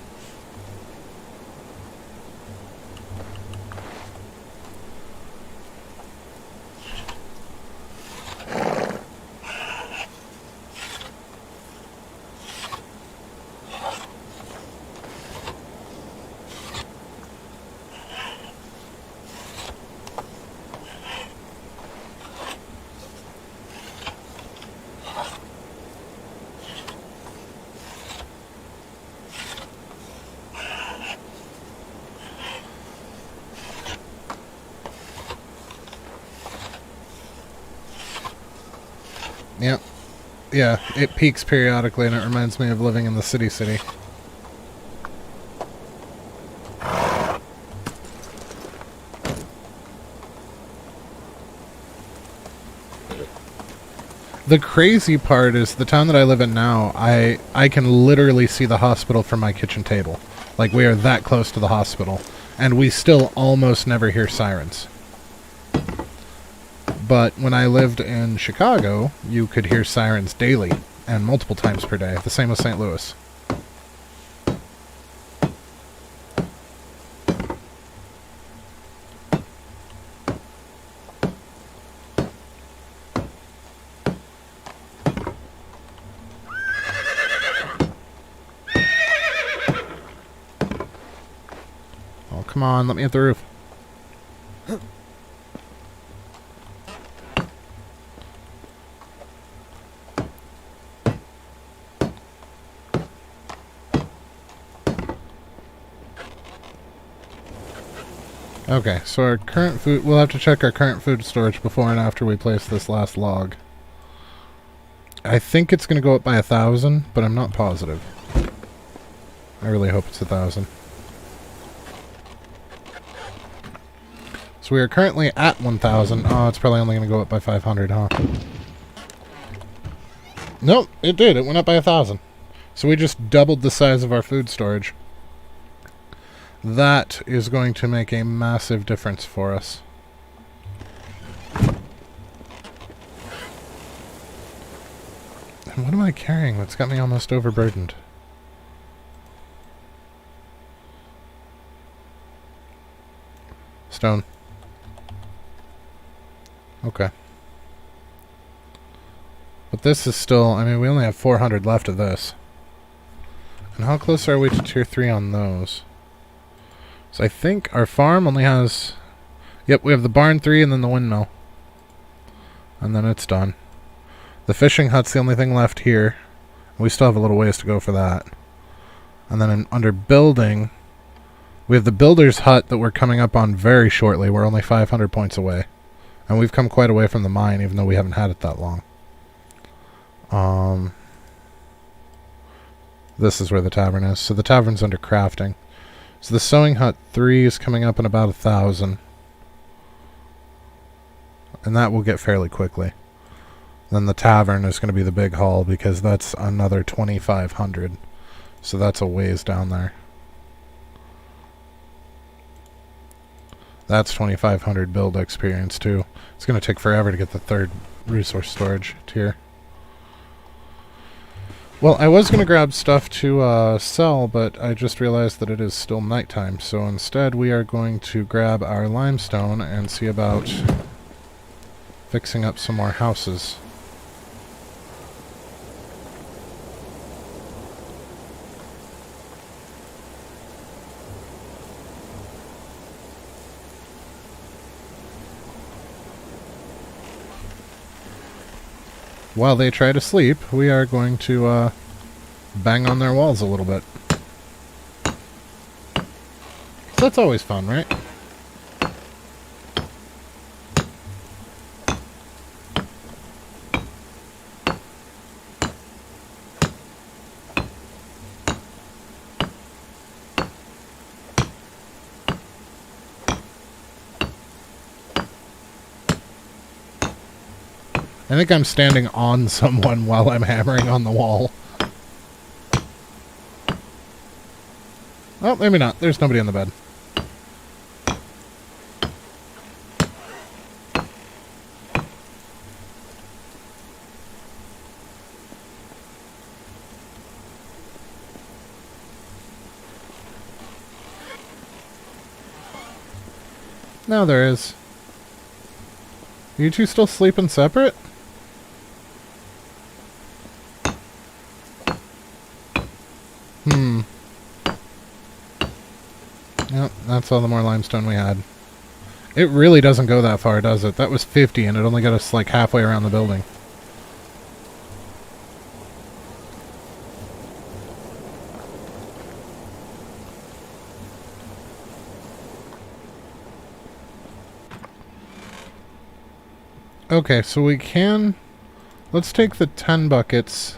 Yeah, it peaks periodically and it reminds me of living in the city. The crazy part is the town that I live in now, I can literally see the hospital from my kitchen table. Like, we are that close to the hospital. And we still almost never hear sirens. But when I lived in Chicago, you could hear sirens daily and multiple times per day. The same with St. Louis. Oh, come on, let me hit the roof. Okay, so our current food... We'll have to check our current food storage before and after we place this last log. I think it's going to go up by 1,000, but I'm not positive. I really hope it's 1,000. So we are currently at 1,000. Oh, it's probably only going to go up by 500, huh? Nope, it did. It went up by 1,000. So we just doubled the size of our food storage. That is going to make a massive difference for us. And what am I carrying that's got me almost overburdened? Stone. Okay. But this is still... I mean, we only have 400 left of this. And how close are we to tier 3 on those? So I think our farm only has... Yep, we have the barn 3 and then the windmill. And then it's done. The fishing hut's the only thing left here. We still have a little ways to go for that. And then under building, we have the builder's hut that we're coming up on very shortly. We're only 500 points away. And we've come quite away from the mine, even though we haven't had it that long. This is where the tavern is. So the tavern's under crafting. So the sewing hut 3 is coming up in about 1,000. And that will get fairly quickly. Then the tavern is going to be the big haul because that's another 2,500. So that's a ways down there. That's 2,500 build experience too. It's going to take forever to get the 3rd resource storage tier. Well, I was going to grab stuff to sell, but I just realized that it is still nighttime. So instead we are going to grab our limestone and see about fixing up some more houses. While they try to sleep, we are going to bang on their walls a little bit. So that's always fun, right? I think I'm standing on someone while I'm hammering on the wall. Oh, maybe not. There's nobody on the bed. No, there is. Are you two still sleeping separate? Yep, that's all the more limestone we had. It really doesn't go that far, does it? That was 50 and it only got us like halfway around the building. Okay, so we can Let's take the 10 buckets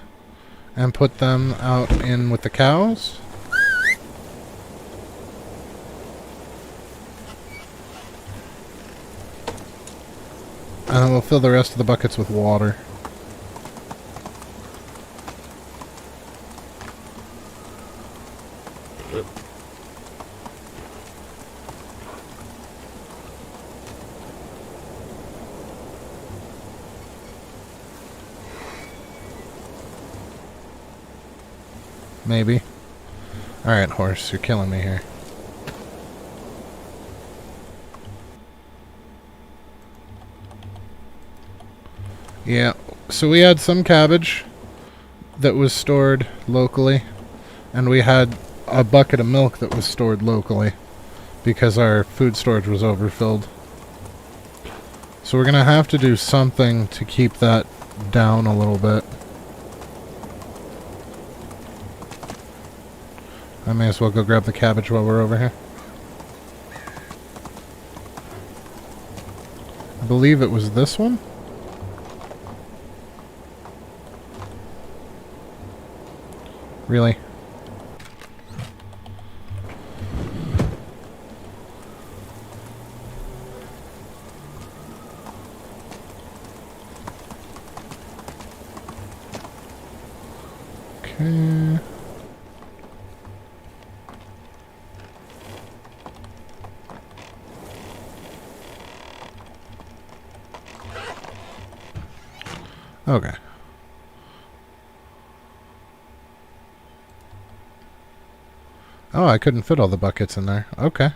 and put them out in with the cows. And then we'll fill the rest of the buckets with water. Maybe. Alright, horse, you're killing me here. Yeah, so we had some cabbage that was stored locally, and we had a bucket of milk that was stored locally because our food storage was overfilled. So we're going to have to do something to keep that down a little bit. I may as well go grab the cabbage while we're over here. I believe it was this one. Really? Okay. Okay. Oh, I couldn't fit all the buckets in there. Okay.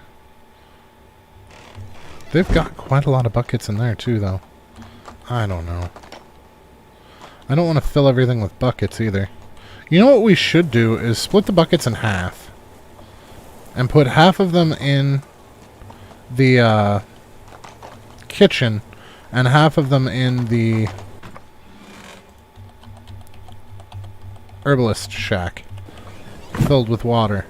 They've got quite a lot of buckets in there, too, though. I don't know. I don't want to fill everything with buckets, either. You know what we should do is split the buckets in half. And put half of them in the kitchen and half of them in the herbalist shack filled with water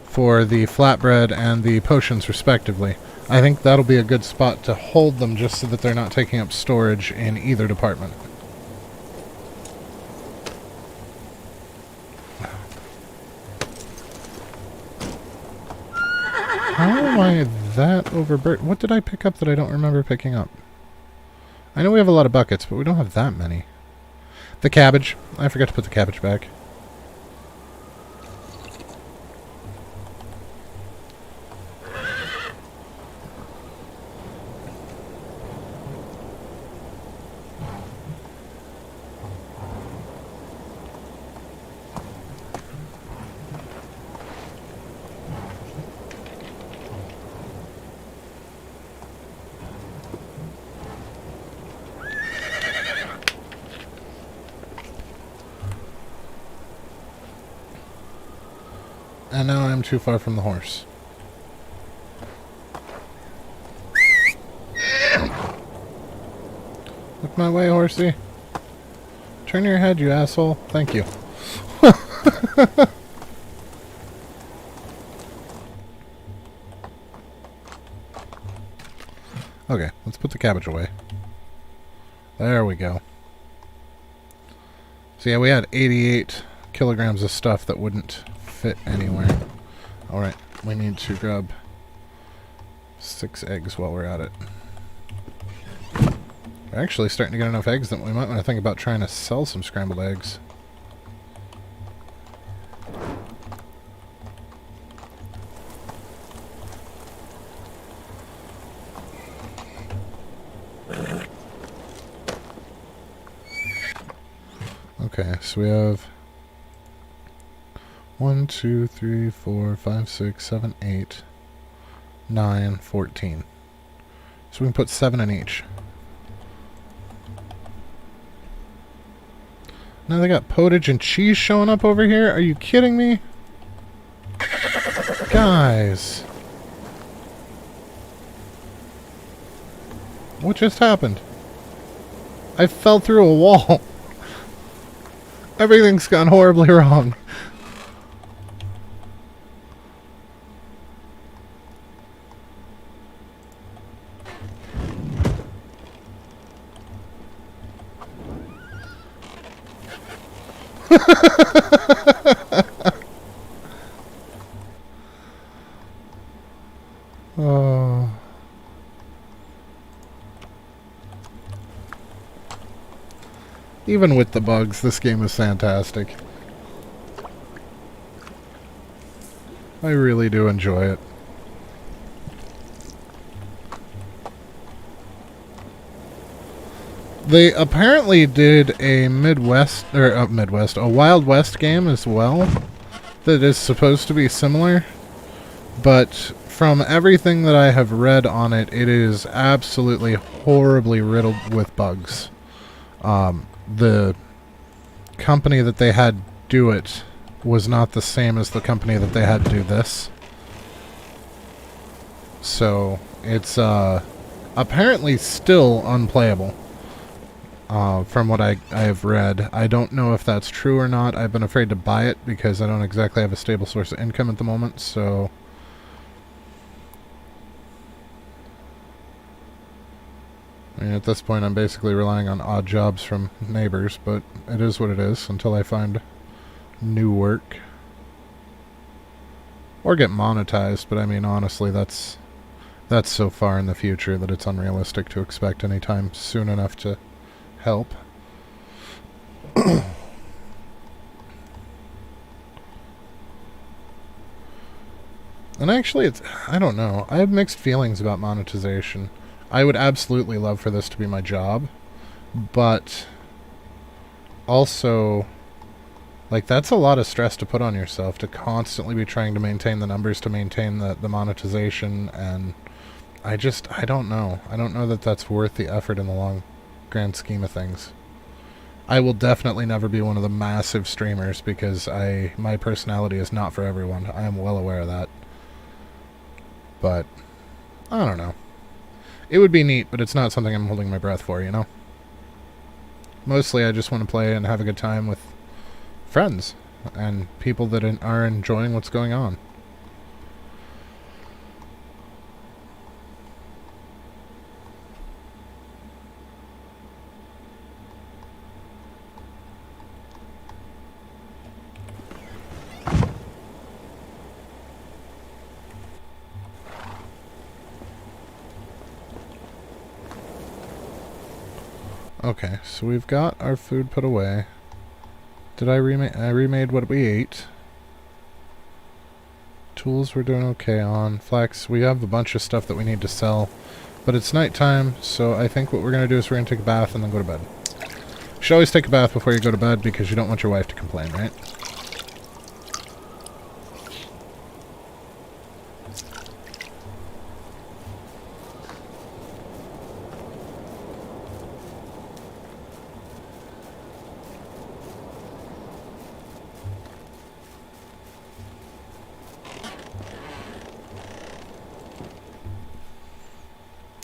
for the flatbread and the potions respectively. I think that'll be a good spot to hold them just so that they're not taking up storage in either department. How am I that overburdened? What did I pick up that I don't remember picking up? I know we have a lot of buckets, but we don't have that many. The cabbage. I forgot to put the cabbage back. And now I'm too far from the horse. Look my way, horsey. Turn your head, you asshole. Thank you. Okay, let's put the cabbage away. There we go. So yeah, we had 88 kilograms of stuff that wouldn't fit anywhere. Alright, we need to grab 6 eggs while we're at it. We're actually starting to get enough eggs that we might want to think about trying to sell some scrambled eggs. Okay, so we have 1, 2, 3, 4, 5, 6, 7, 8, 9, 14. So we can put 7 in each. Now they got potage and cheese showing up over here? Are you kidding me? Guys. What just happened? I fell through a wall. Everything's gone horribly wrong. Oh. Even with the bugs, this game is fantastic. I really do enjoy it. They apparently did a a Wild West game as well that is supposed to be similar, but from everything that I have read on it, it is absolutely horribly riddled with bugs. The company that they had do it was not the same as the company that they had do this. So, it's apparently still unplayable. From what I have read. I don't know if that's true or not. I've been afraid to buy it because I don't exactly have a stable source of income at the moment, so... I mean, at this point I'm basically relying on odd jobs from neighbors, but it is what it is until I find new work. Or get monetized, but I mean, honestly, that's so far in the future that it's unrealistic to expect any time soon enough to help. And actually, I don't know. I have mixed feelings about monetization. I would absolutely love for this to be my job, but also, like, that's a lot of stress to put on yourself, to constantly be trying to maintain the numbers, to maintain the monetization, and I don't know. I don't know that that's worth the effort in the long grand scheme of things. I will definitely never be one of the massive streamers because my personality is not for everyone. I am well aware of that. But I don't know. It would be neat, but it's not something I'm holding my breath for, you know? Mostly I just want to play and have a good time with friends and people that are enjoying what's going on. Okay, so we've got our food put away. Did I remade what we ate. Tools we're doing okay on. Flax, we have a bunch of stuff that we need to sell. But it's nighttime, so I think what we're going to do is we're going to take a bath and then go to bed. You should always take a bath before you go to bed because you don't want your wife to complain, right?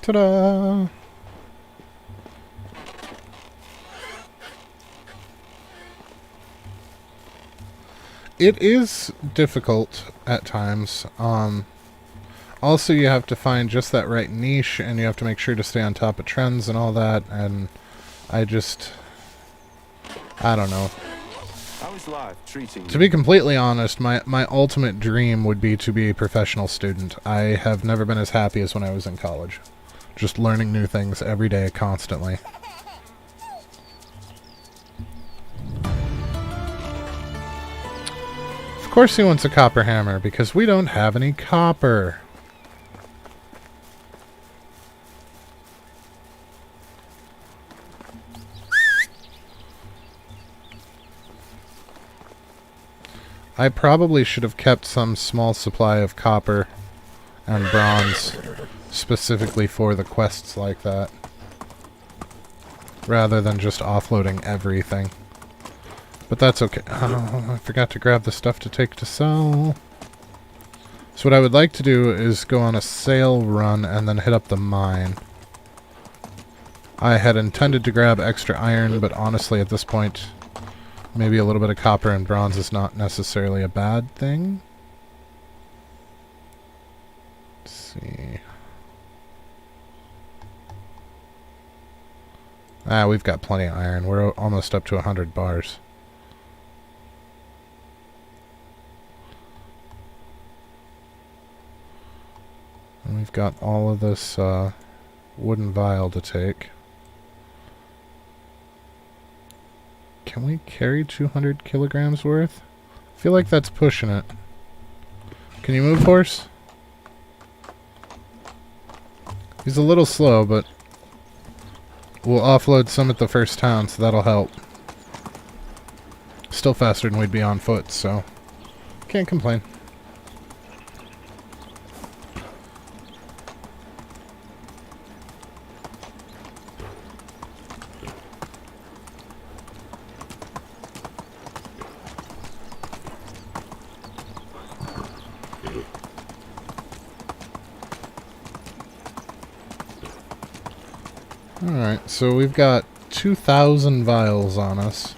Ta-da! It is difficult at times. Also, you have to find just that right niche, and you have to make sure to stay on top of trends and all that, and I don't know. How is life treating you? To be completely honest, my ultimate dream would be to be a professional student. I have never been as happy as when I was in college. Just learning new things every day, constantly. Of course he wants a copper hammer, because we don't have any copper. I probably should have kept some small supply of copper and bronze specifically for the quests like that, rather than just offloading everything. But that's okay. Oh, I forgot to grab the stuff to take to sell. So what I would like to do is go on a sale run and then hit up the mine. I had intended to grab extra iron, but honestly at this point, maybe a little bit of copper and bronze is not necessarily a bad thing. Let's see. We've got plenty of iron. We're almost up to 100 bars. we've got all of this wooden vial to take. Can we carry 200 kilograms worth? I feel like that's pushing it. Can you move, horse? He's a little slow, but we'll offload some at the first town, so that'll help. Still faster than we'd be on foot, so can't complain. Alright, so we've got 2,000 vials on us.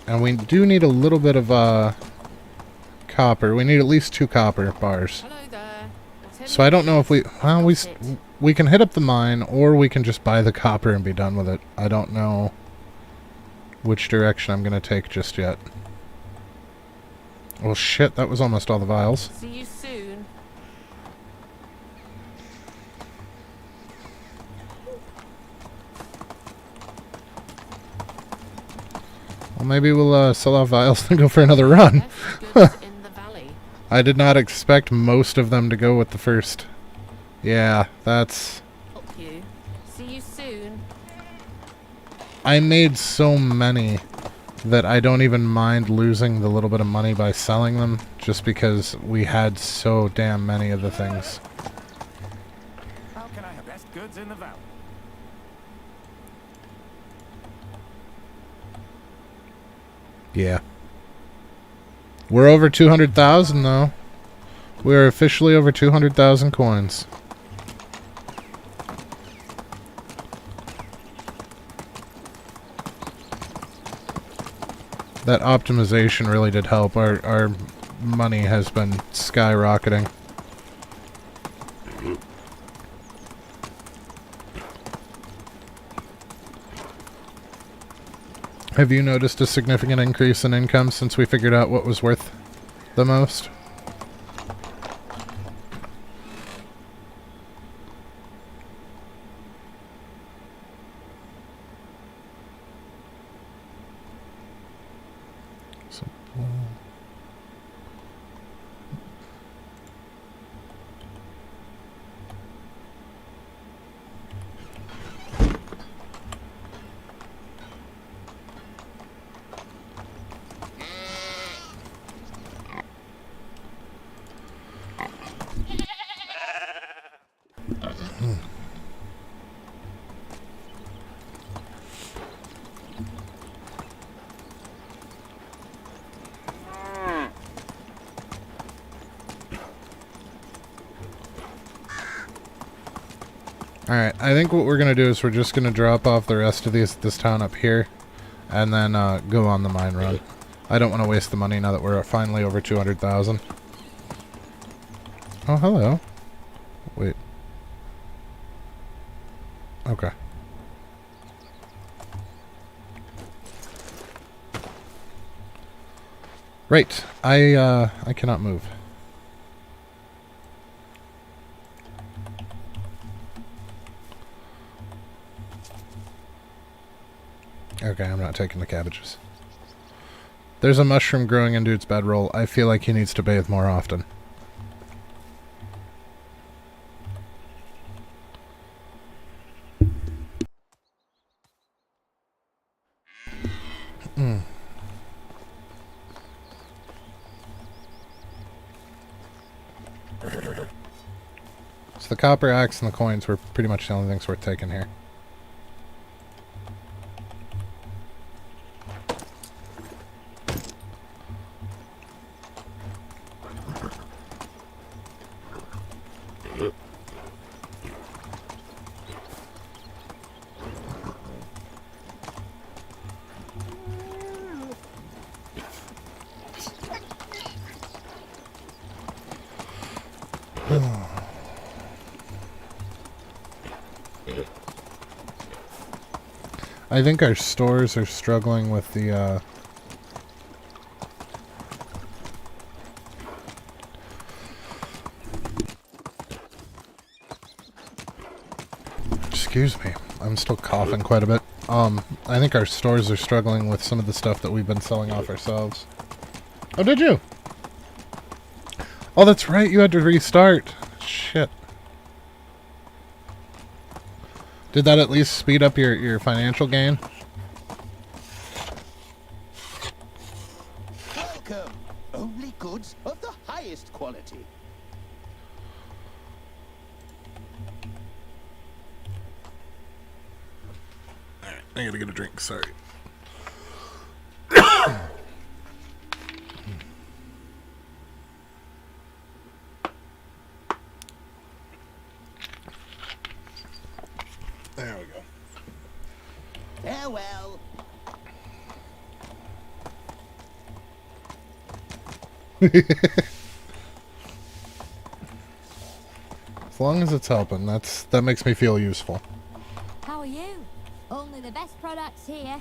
And we do need a little bit of copper. We need at least 2 copper bars. Hello there. So I don't know if we... Well, we can hit up the mine, or we can just buy the copper and be done with it. I don't know which direction I'm going to take just yet. Well, shit, that was almost all the vials. See you soon. Well, maybe we'll sell off vials and go for another run. Best goods in the valley. I did not expect most of them to go with the first. Yeah, that's... Help you. See you soon. I made so many that I don't even mind losing the little bit of money by selling them, just because we had so damn many of the things. How can I have best goods in the valley? Yeah. We're over 200,000 though. We're officially over 200,000 coins. That optimization really did help. Our money has been skyrocketing. Have you noticed a significant increase in income since we figured out what was worth the most? Alright, I think what we're going to do is we're just going to drop off the rest of this town up here, and then go on the mine run. I don't want to waste the money now that we're finally over 200,000. Oh, hello. Wait. Okay. Right. I cannot move. Okay, I'm not taking the cabbages. There's a mushroom growing in dude's bedroll. I feel like he needs to bathe more often. So the copper axe and the coins were pretty much the only things worth taking here. I think our stores are struggling with the, Excuse me. I'm still coughing quite a bit. I think our stores are struggling with some of the stuff that we've been selling off ourselves. Oh, did you? Oh, that's right. You had to restart. Shit. Did that at least speed up your financial gain? Welcome. Only goods of the highest quality. Alright, I gotta get a drink, sorry. There we go. Farewell. As long as it's helping, that makes me feel useful. How are you? Only the best products here.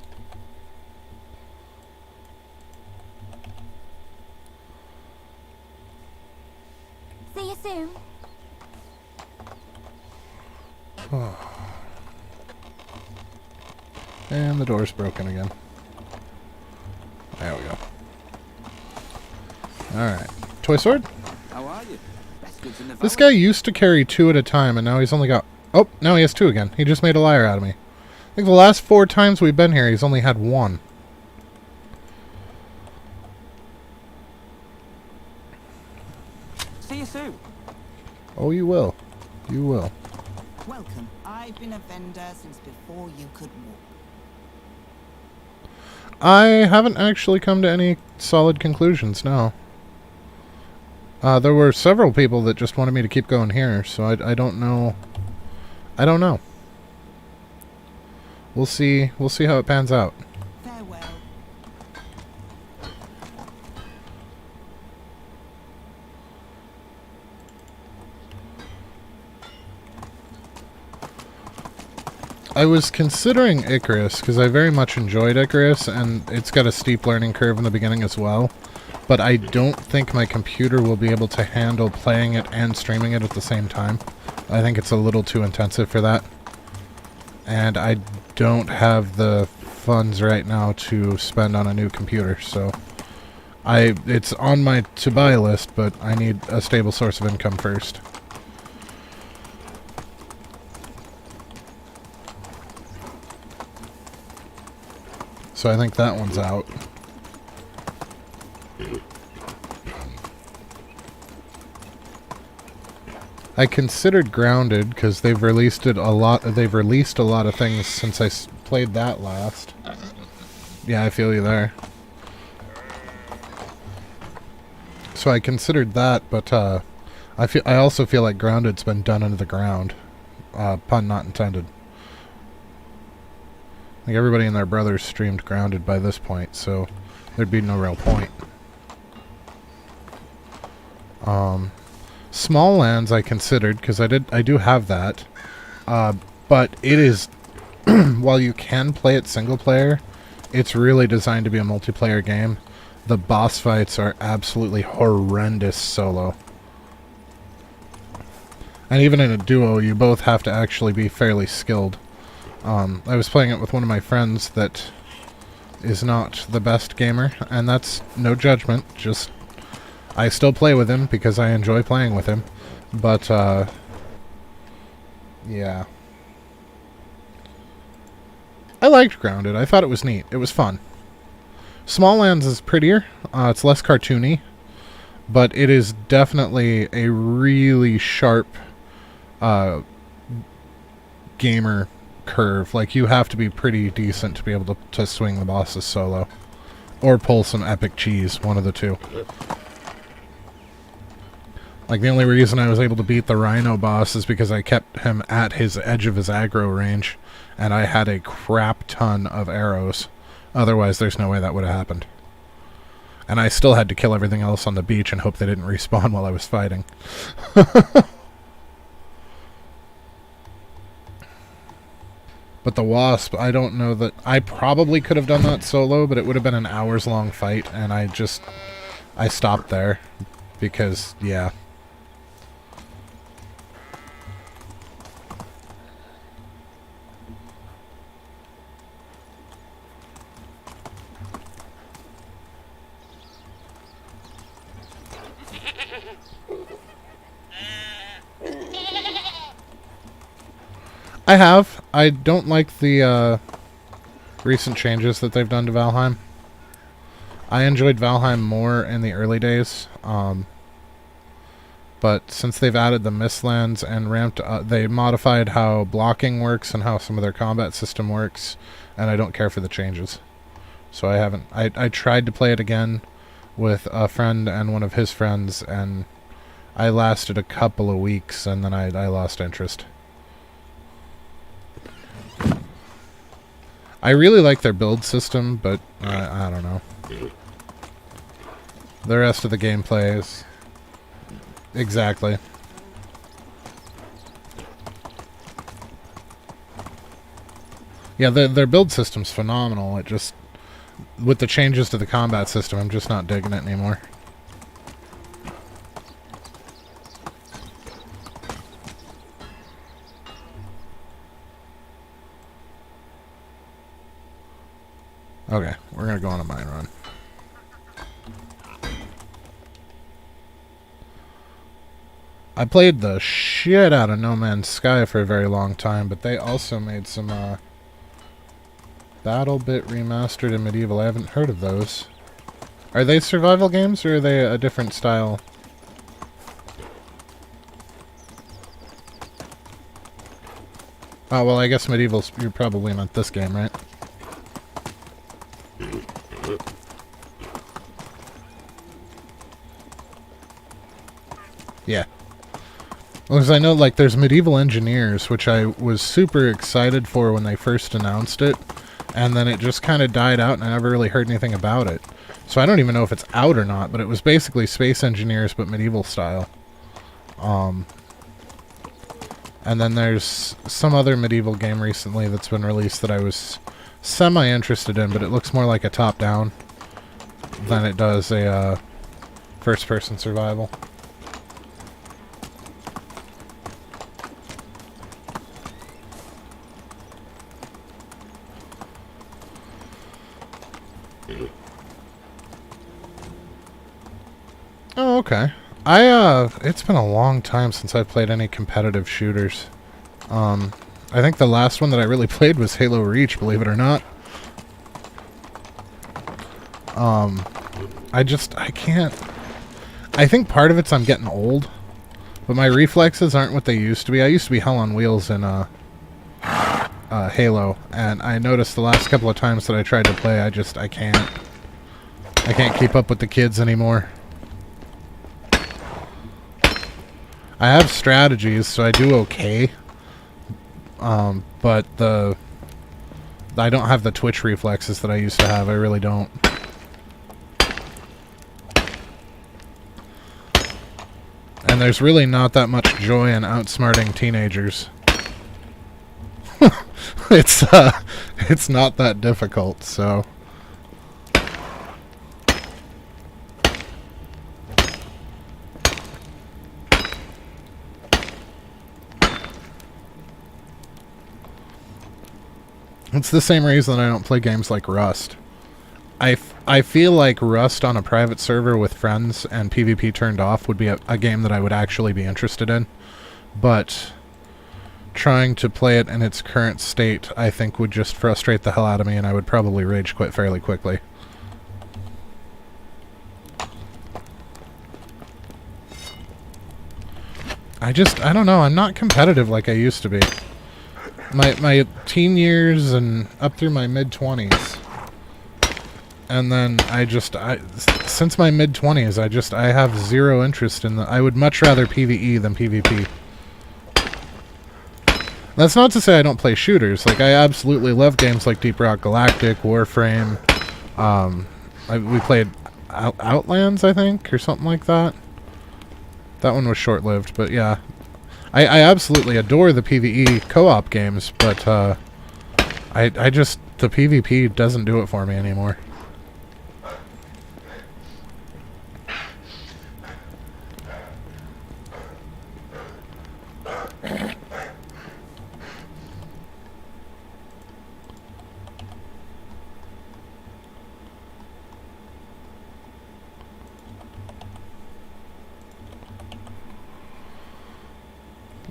See you soon. And the door's broken again. There we go. Alright. Toy sword? How are you? Best goods in the This valley. guy used to carry 2 at a time, and now he's only got... Oh, now he has 2 again. He just made a liar out of me. I think the last 4 times we've been here, he's only had 1. See you soon. Oh, you will. You will. Welcome. I've been a vendor since before you could walk. I haven't actually come to any solid conclusions, no. There were several people that just wanted me to keep going here, so I don't know. I don't know. We'll see how it pans out. Farewell. I was considering Icarus, because I very much enjoyed Icarus, and it's got a steep learning curve in the beginning as well. But I don't think my computer will be able to handle playing it and streaming it at the same time. I think it's a little too intensive for that. And I don't have the funds right now to spend on a new computer, so... It's on my to-buy list, but I need a stable source of income first. So I think that one's out. I considered Grounded because they've released it a lot. They've released a lot of things since I played that last. Yeah, I feel you there. So I considered that, but I also feel like Grounded's been done into the ground. Pun not intended. Like everybody and their brothers streamed Grounded by this point, so there'd be no real point. Small Lands I considered because I do have that, but it is while you can play it single player, it's really designed to be a multiplayer game. The boss fights are absolutely horrendous solo, and even in a duo, you both have to actually be fairly skilled. I was playing it with one of my friends that is not the best gamer, and that's no judgment, just I still play with him because I enjoy playing with him, but yeah. I liked Grounded. I thought it was neat. It was fun. Small Lands is prettier. It's less cartoony, but it is definitely a really sharp gamer curve. Like, you have to be pretty decent to be able to swing the bosses solo. Or pull some epic cheese, one of the two. Like, the only reason I was able to beat the Rhino boss is because I kept him at his edge of his aggro range, and I had a crap ton of arrows. Otherwise, there's no way that would have happened. And I still had to kill everything else on the beach and hope they didn't respawn while I was fighting. But the Wasp, I don't know that... I probably could have done that solo, but it would have been an hours-long fight, and I stopped there. Because, yeah. I have. I don't like the recent changes that they've done to Valheim. I enjoyed Valheim more in the early days, but since they've added the Mistlands and ramped they modified how blocking works and how some of their combat system works, and I don't care for the changes. So I haven't. I tried to play it again with a friend and one of his friends, and I lasted a couple of weeks, and then I lost interest. I really like their build system, but I don't know. The rest of the gameplay is... Exactly. Yeah, their build system's phenomenal. It just... With the changes to the combat system, I'm just not digging it anymore. Okay, we're gonna go on a mine run. I played the shit out of No Man's Sky for a very long time, but they also made some BattleBit Remastered and Medieval. I haven't heard of those. Are they survival games, or are they a different style? Oh, well, I guess Medieval's... You're probably not this game, right? Yeah. Well, because I know, like, there's Medieval Engineers, which I was super excited for when they first announced it, and then it just kind of died out, and I never really heard anything about it. So I don't even know if it's out or not, but it was basically Space Engineers, but medieval style. And then there's some other medieval game recently that's been released that I was semi-interested in, but it looks more like a top-down than it does a first-person survival. Oh, okay. It's been a long time since I've played any competitive shooters. I think the last one that I really played was Halo Reach, believe it or not. I can't... I think part of it's I'm getting old, but my reflexes aren't what they used to be. I used to be hell on wheels in, Halo, and I noticed the last couple of times that I tried to play, I can't. I can't keep up with the kids anymore. I have strategies, so I do okay. But I don't have the twitch reflexes that I used to have. I really don't. And there's really not that much joy in outsmarting teenagers. It's not that difficult, so... It's the same reason I don't play games like Rust. I feel like Rust on a private server with friends and PvP turned off would be a game that I would actually be interested in. But trying to play it in its current state, I think, would just frustrate the hell out of me, and I would probably rage quit fairly quickly. I don't know, I'm not competitive like I used to be. My teen years and up through my mid-20s. And then since my mid-20s, I have zero interest in I would much rather PvE than PvP. That's not to say I don't play shooters. Like, I absolutely love games like Deep Rock Galactic, Warframe. We played Outlands, I think, or something like that. That one was short-lived, but yeah. I absolutely adore the PvE co-op games, but the PvP doesn't do it for me anymore.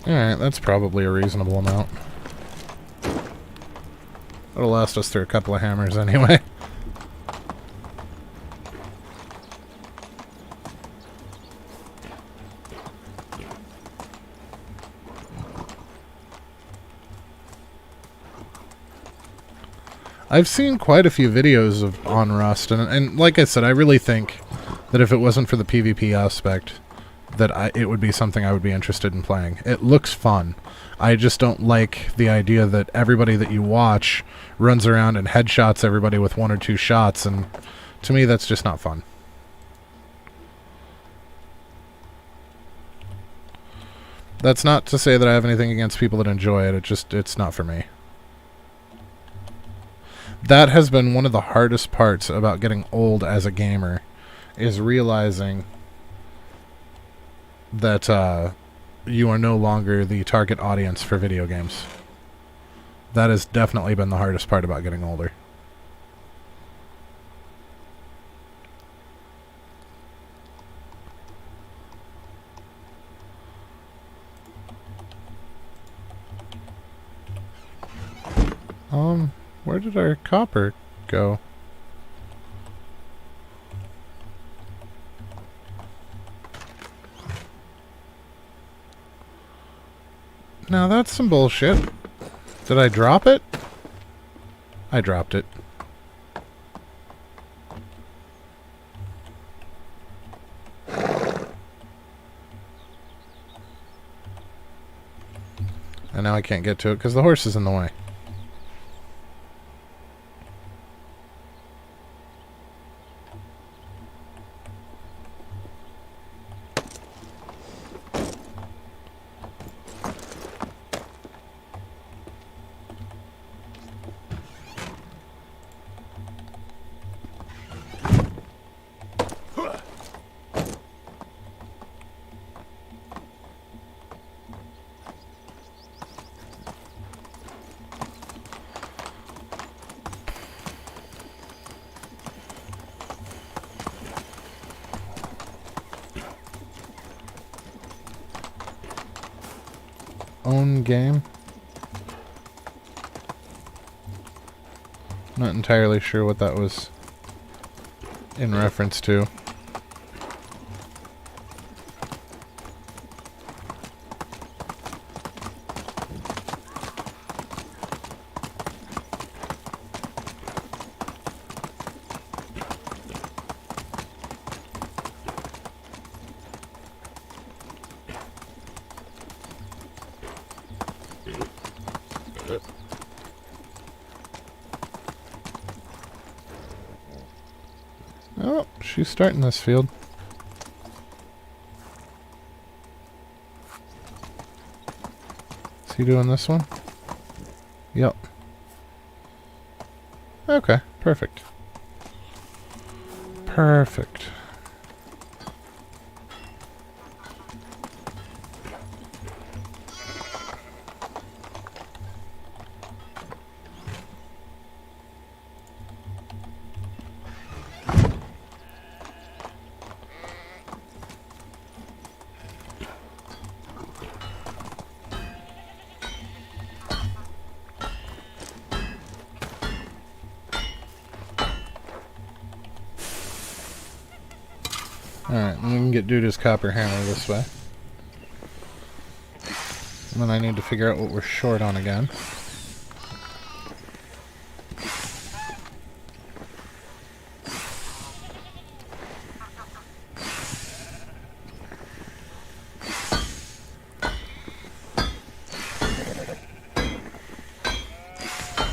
Alright, that's probably a reasonable amount. It'll last us through a couple of hammers anyway. I've seen quite a few videos on Rust, and like I said, I really think that if it wasn't for the PvP aspect, that it would be something I would be interested in playing. It looks fun. I just don't like the idea that everybody that you watch runs around and headshots everybody with 1 or 2 shots, and to me that's just not fun. That's not to say that I have anything against people that enjoy it, it's not for me. That has been one of the hardest parts about getting old as a gamer, is realizing that you are no longer the target audience for video games. That has definitely been the hardest part about getting older. Where did our copper go? Now that's some bullshit. Did I drop it? I dropped it. And now I can't get to it because the horse is in the way. Own game. Not entirely sure what that was in reference to. Oh, she's starting this field. Is he doing this one? Yep. Okay, perfect. Perfect. Alright, and we can get Duda's copper hammer this way. And then I need to figure out what we're short on again.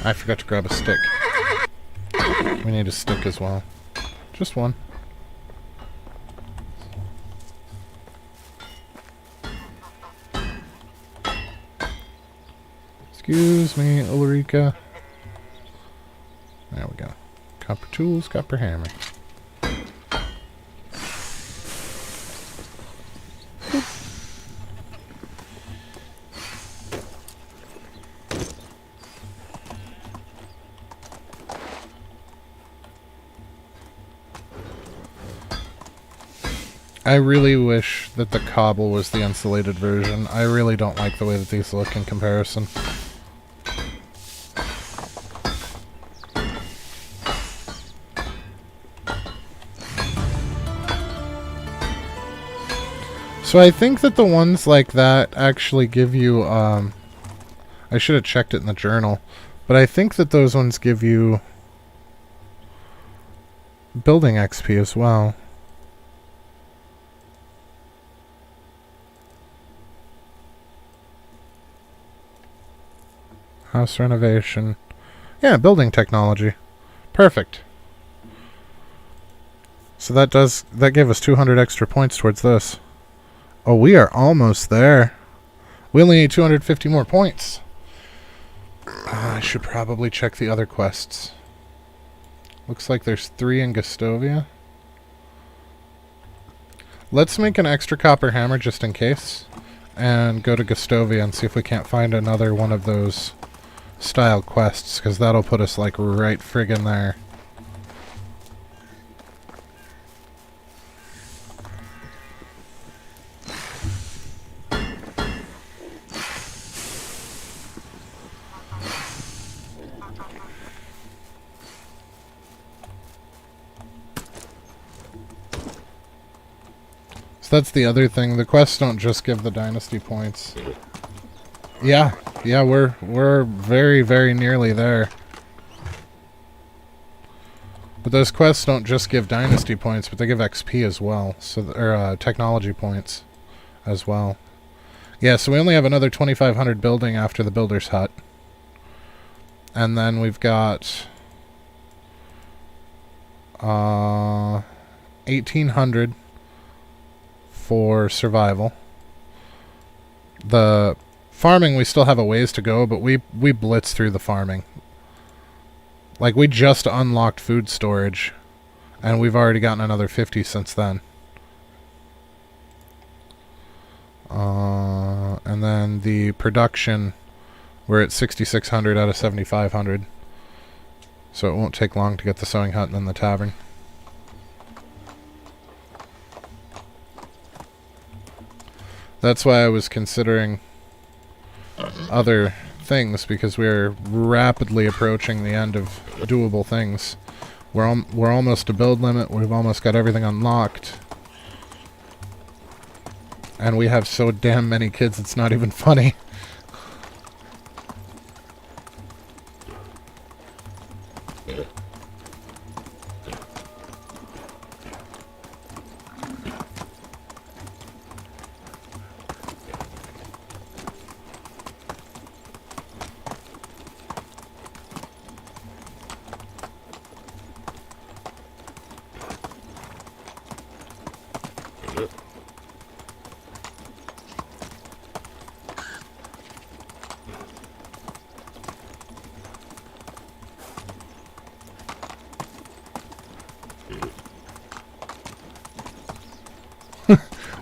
I forgot to grab a stick. We need a stick as well. Just one. Excuse me, Ulrika. There we go. Copper tools, copper hammer. I really wish that the cobble was the insulated version. I really don't like the way that these look in comparison. So I think that the ones like that actually give you, I should have checked it in the journal, but I think that those ones give you building XP as well. House renovation. Yeah, building technology. Perfect. So that gave us 200 extra points towards this. Oh, we are almost there. We only need 250 more points. I should probably check the other quests. Looks like there's 3 in Gustovia. Let's make an extra copper hammer just in case, and go to Gustovia and see if we can't find another one of those style quests, because that'll put us like right friggin' there. So that's the other thing. The quests don't just give the Dynasty points. Yeah, we're very, very nearly there. But those quests don't just give Dynasty points, but they give XP as well. So, or technology points as well. Yeah, so we only have another 2,500 building after the Builder's Hut. And then we've got 1,800 for survival. The farming, we still have a ways to go, but we blitz through the farming. Like, we just unlocked food storage, and we've already gotten another 50 since then. And then the production, we're at 6,600 out of 7,500. So it won't take long to get the sewing hut and then the tavern. That's why I was considering other things, because we're rapidly approaching the end of doable things. We're almost to build limit. We've almost got everything unlocked. And we have so damn many kids, it's not even funny.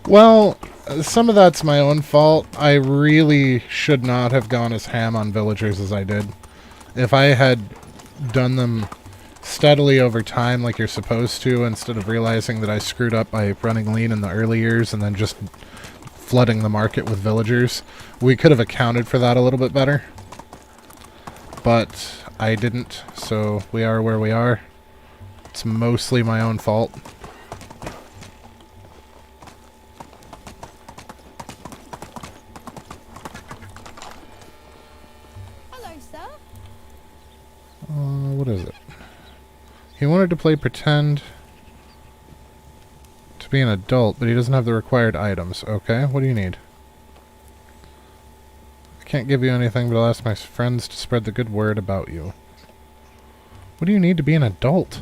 Well, some of that's my own fault. I really should not have gone as ham on villagers as I did. If I had done them steadily over time like you're supposed to, instead of realizing that I screwed up by running lean in the early years and then just flooding the market with villagers, we could have accounted for that a little bit better. But I didn't, so we are where we are. It's mostly my own fault. What is it? He wanted to play pretend to be an adult, but he doesn't have the required items. Okay, what do you need? I can't give you anything, but I'll ask my friends to spread the good word about you. What do you need to be an adult?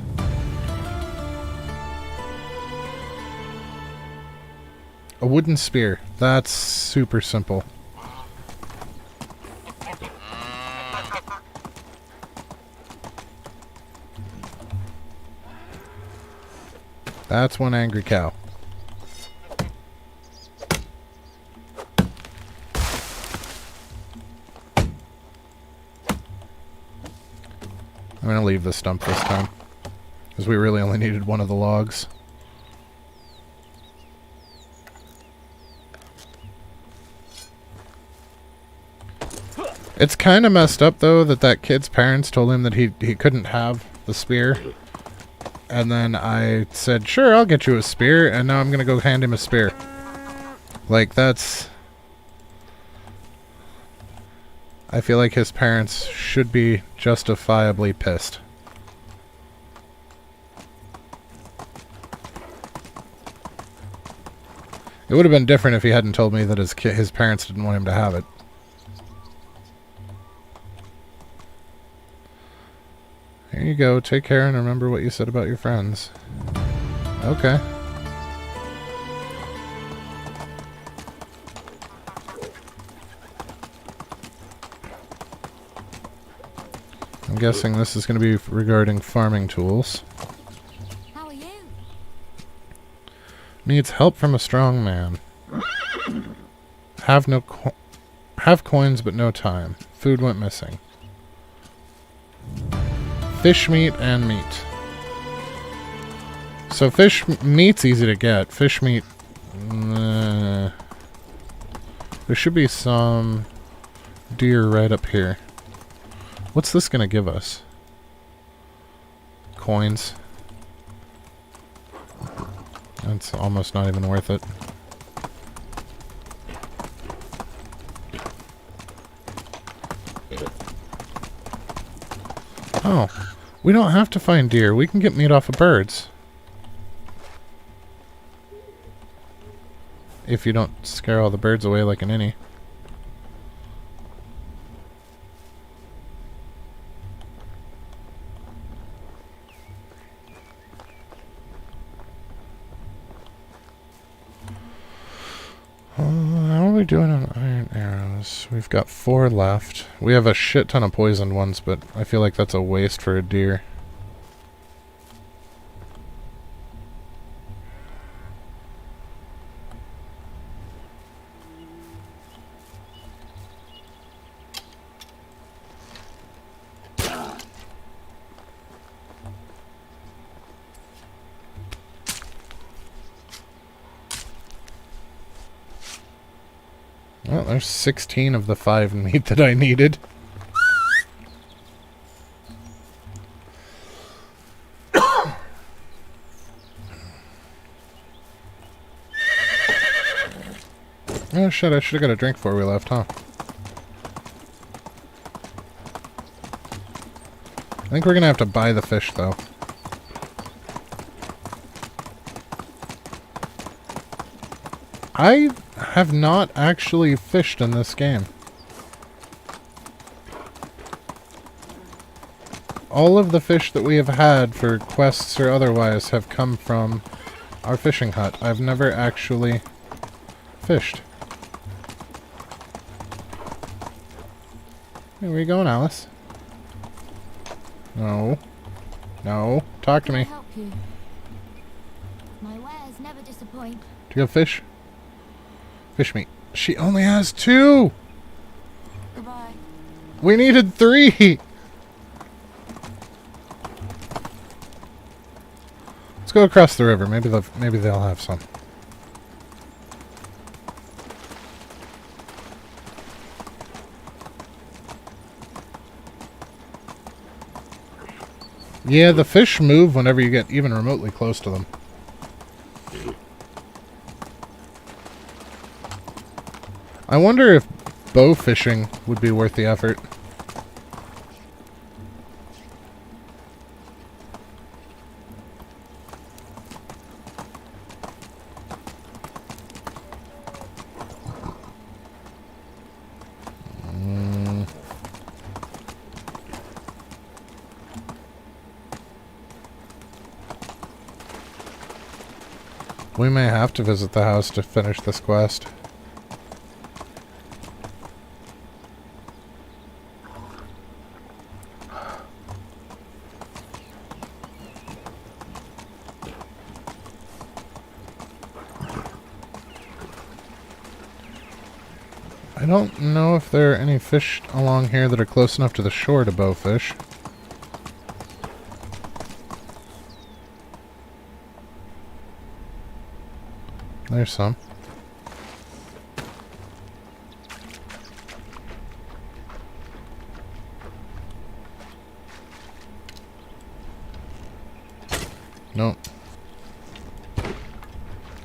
A wooden spear. That's super simple. That's one angry cow. I'm gonna leave the stump this time, because we really only needed one of the logs. It's kind of messed up, though, that kid's parents told him that he couldn't have the spear. And then I said, sure, I'll get you a spear, and now I'm going to go hand him a spear. Like, that's... I feel like his parents should be justifiably pissed. It would have been different if he hadn't told me that his parents didn't want him to have it. Here you go. Take care and remember what you said about your friends. Okay. I'm guessing this is going to be regarding farming tools. How are you? Needs help from a strong man. Have coins but no time. Food went missing. Fish meat and meat. So meat's easy to get. Fish meat... there should be some deer right up here. What's this gonna give us? Coins. That's almost not even worth it. Oh, we don't have to find deer. We can get meat off of birds. If you don't scare all the birds away like an innie. How are we doing on iron arrows? We've got 4 left. We have a shit ton of poisoned ones, but I feel like that's a waste for a deer. Well, there's 16 of the 5 meat that I needed. Oh shit, I should have got a drink before we left, huh? I think we're gonna have to buy the fish, though. I have not actually fished in this game. All of the fish that we have had for quests or otherwise have come from our fishing hut. I've never actually fished. Hey, where are you going, Alice? No. No. Talk to me. Help you. My wares never disappoint. Do you have fish? Fish meat. She only has 2! Goodbye. We needed 3! Let's go across the river. Maybe they'll have some. Yeah, the fish move whenever you get even remotely close to them. I wonder if bow fishing would be worth the effort. We may have to visit the house to finish this quest. I don't know if there are any fish along here that are close enough to the shore to bowfish. There's some. Nope.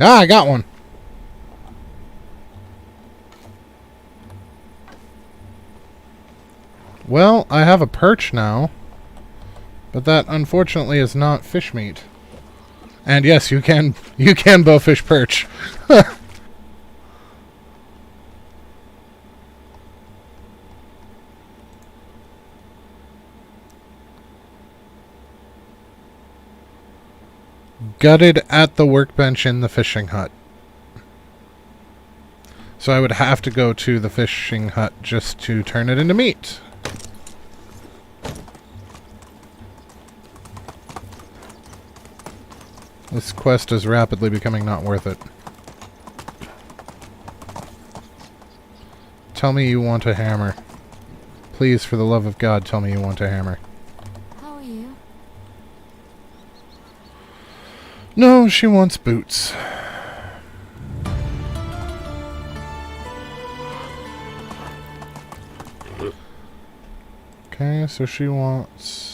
Ah, I got one! Well, I have a perch now. But that, unfortunately, is not fish meat. And yes, you can bowfish perch. Gutted at the workbench in the fishing hut. So I would have to go to the fishing hut just to turn it into meat. This quest is rapidly becoming not worth it. Tell me you want a hammer. Please, for the love of God, tell me you want a hammer. How are you? No, she wants boots. Okay, so she wants...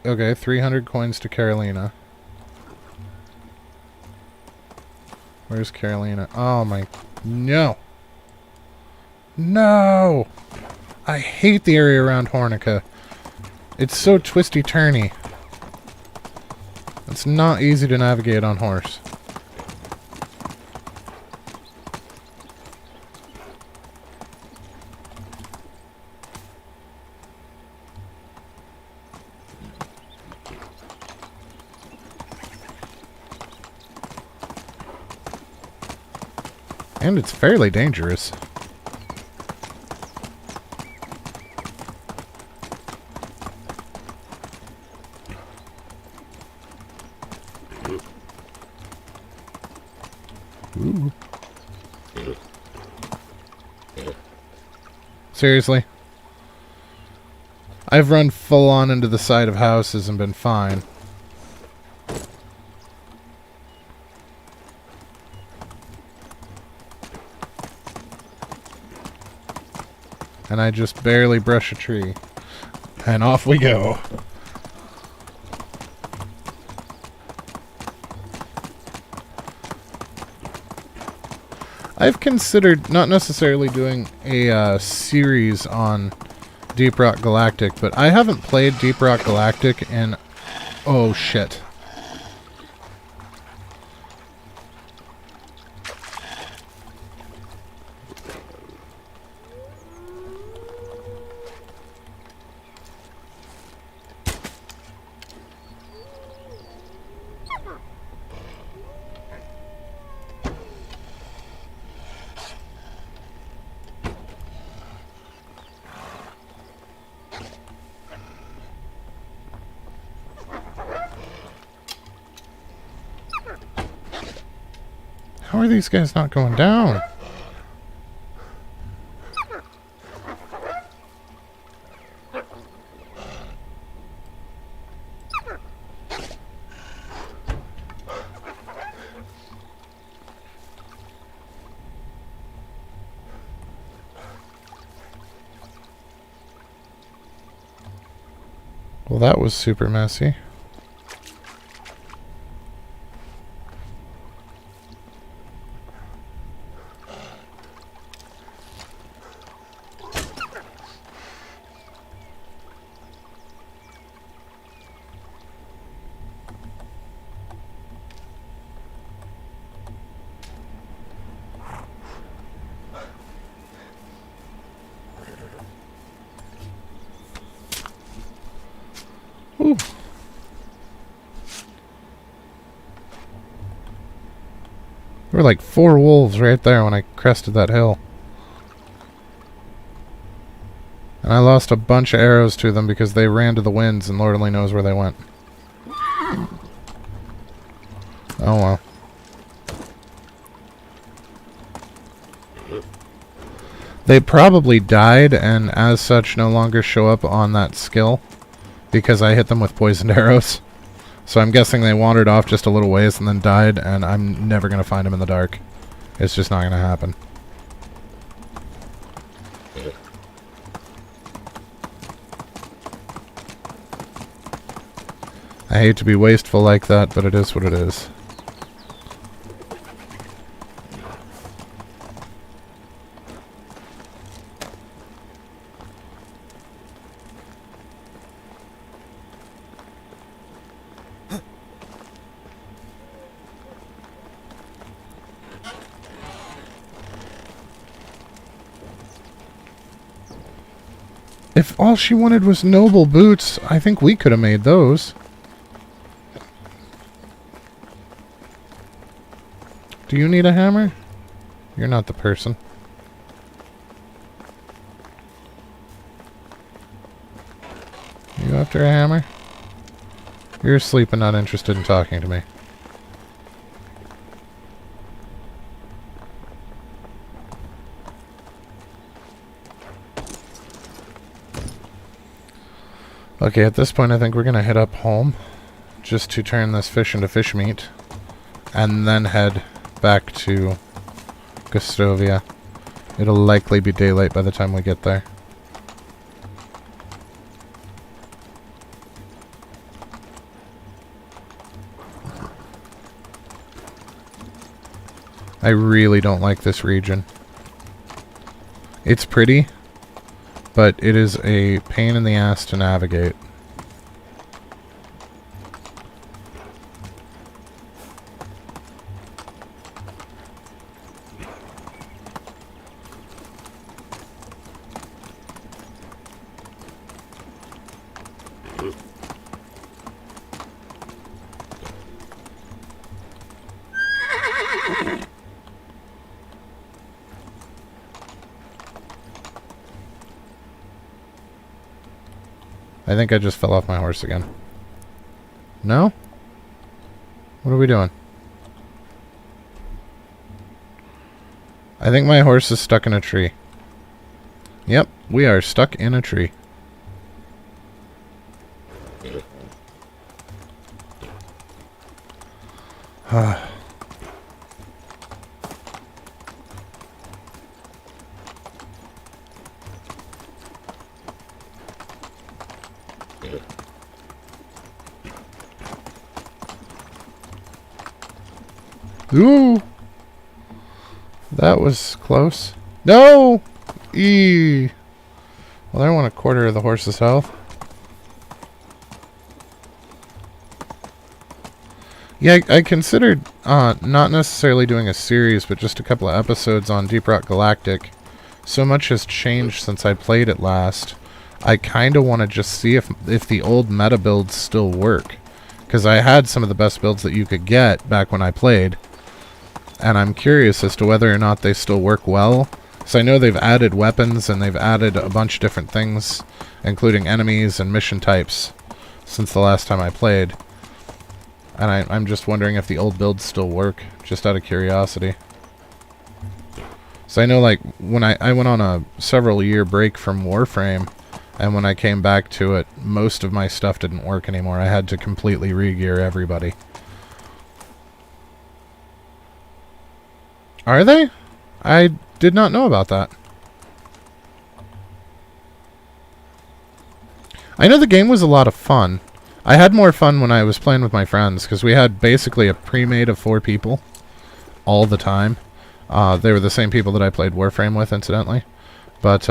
Okay, 300 coins to Carolina. Where's Carolina? Oh my... No! No! I hate the area around Hornica. It's so twisty-turny. It's not easy to navigate on horse. And it's fairly dangerous. Ooh. Seriously? I've run full on into the side of houses and been fine. And I just barely brush a tree. And off we go. I've considered not necessarily doing a series on Deep Rock Galactic, but I haven't played Deep Rock Galactic in... Oh, shit. How are these guys not going down? Well, that was super messy. Ooh. There were like 4 wolves right there when I crested that hill. And I lost a bunch of arrows to them because they ran to the winds and Lord only knows where they went. Oh well. They probably died and as such no longer show up on that skill because I hit them with poisoned arrows. So I'm guessing they wandered off just a little ways and then died, and I'm never going to find them in the dark. It's just not going to happen. I hate to be wasteful like that, but it is what it is. If all she wanted was noble boots, I think we could have made those. Do you need a hammer? You're not the person. You after a hammer? You're asleep and not interested in talking to me. Okay, at this point I think we're gonna head up home just to turn this fish into fish meat and then head back to Gustovia. It'll likely be daylight by the time we get there. I really don't like this region. It's pretty, but it is a pain in the ass to navigate. I think I just fell off my horse again. No? What are we doing? I think my horse is stuck in a tree. Yep, we are stuck in a tree. Ooh! That was close. No! Eee! Well, I want a quarter of the horse's health. Yeah, I considered not necessarily doing a series, but just a couple of episodes on Deep Rock Galactic. So much has changed since I played it last. I kind of want to just see if the old meta builds still work. Because I had some of the best builds that you could get back when I played. And I'm curious as to whether or not they still work well. So I know they've added weapons and they've added a bunch of different things, including enemies and mission types, since the last time I played. And I'm just wondering if the old builds still work, just out of curiosity. So I know, like, when I went on a several-year break from Warframe, and when I came back to it, most of my stuff didn't work anymore. I had to completely re-gear everybody. Are they? I did not know about that. I know the game was a lot of fun. I had more fun when I was playing with my friends, because we had basically a pre-made of 4 people all the time. They were the same people that I played Warframe with, incidentally. But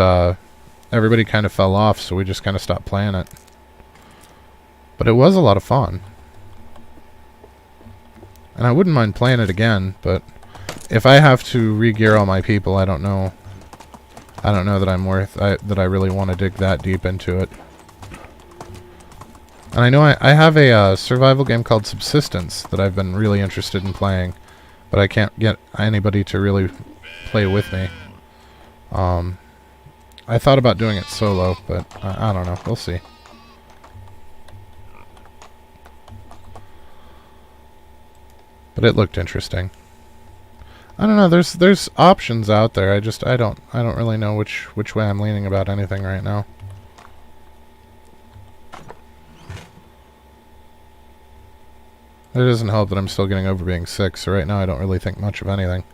everybody kind of fell off, so we just kind of stopped playing it. But it was a lot of fun. And I wouldn't mind playing it again, but if I have to re-gear all my people, I don't know. I don't know that I'm that I really want to dig that deep into it. And I know I have a survival game called Subsistence that I've been really interested in playing, but I can't get anybody to really play with me. I thought about doing it solo, but I don't know. We'll see. But it looked interesting. I don't know. There's options out there. I don't really know which way I'm leaning about anything right now. It doesn't help that I'm still getting over being sick, so right now I don't really think much of anything.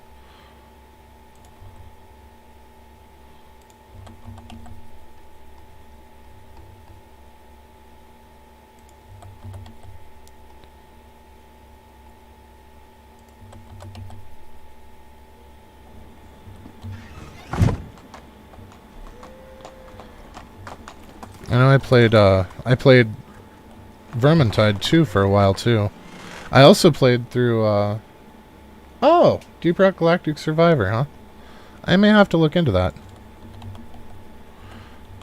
I know I played Vermintide 2 for a while too. I also played through oh, Deep Rock Galactic Survivor, huh? I may have to look into that.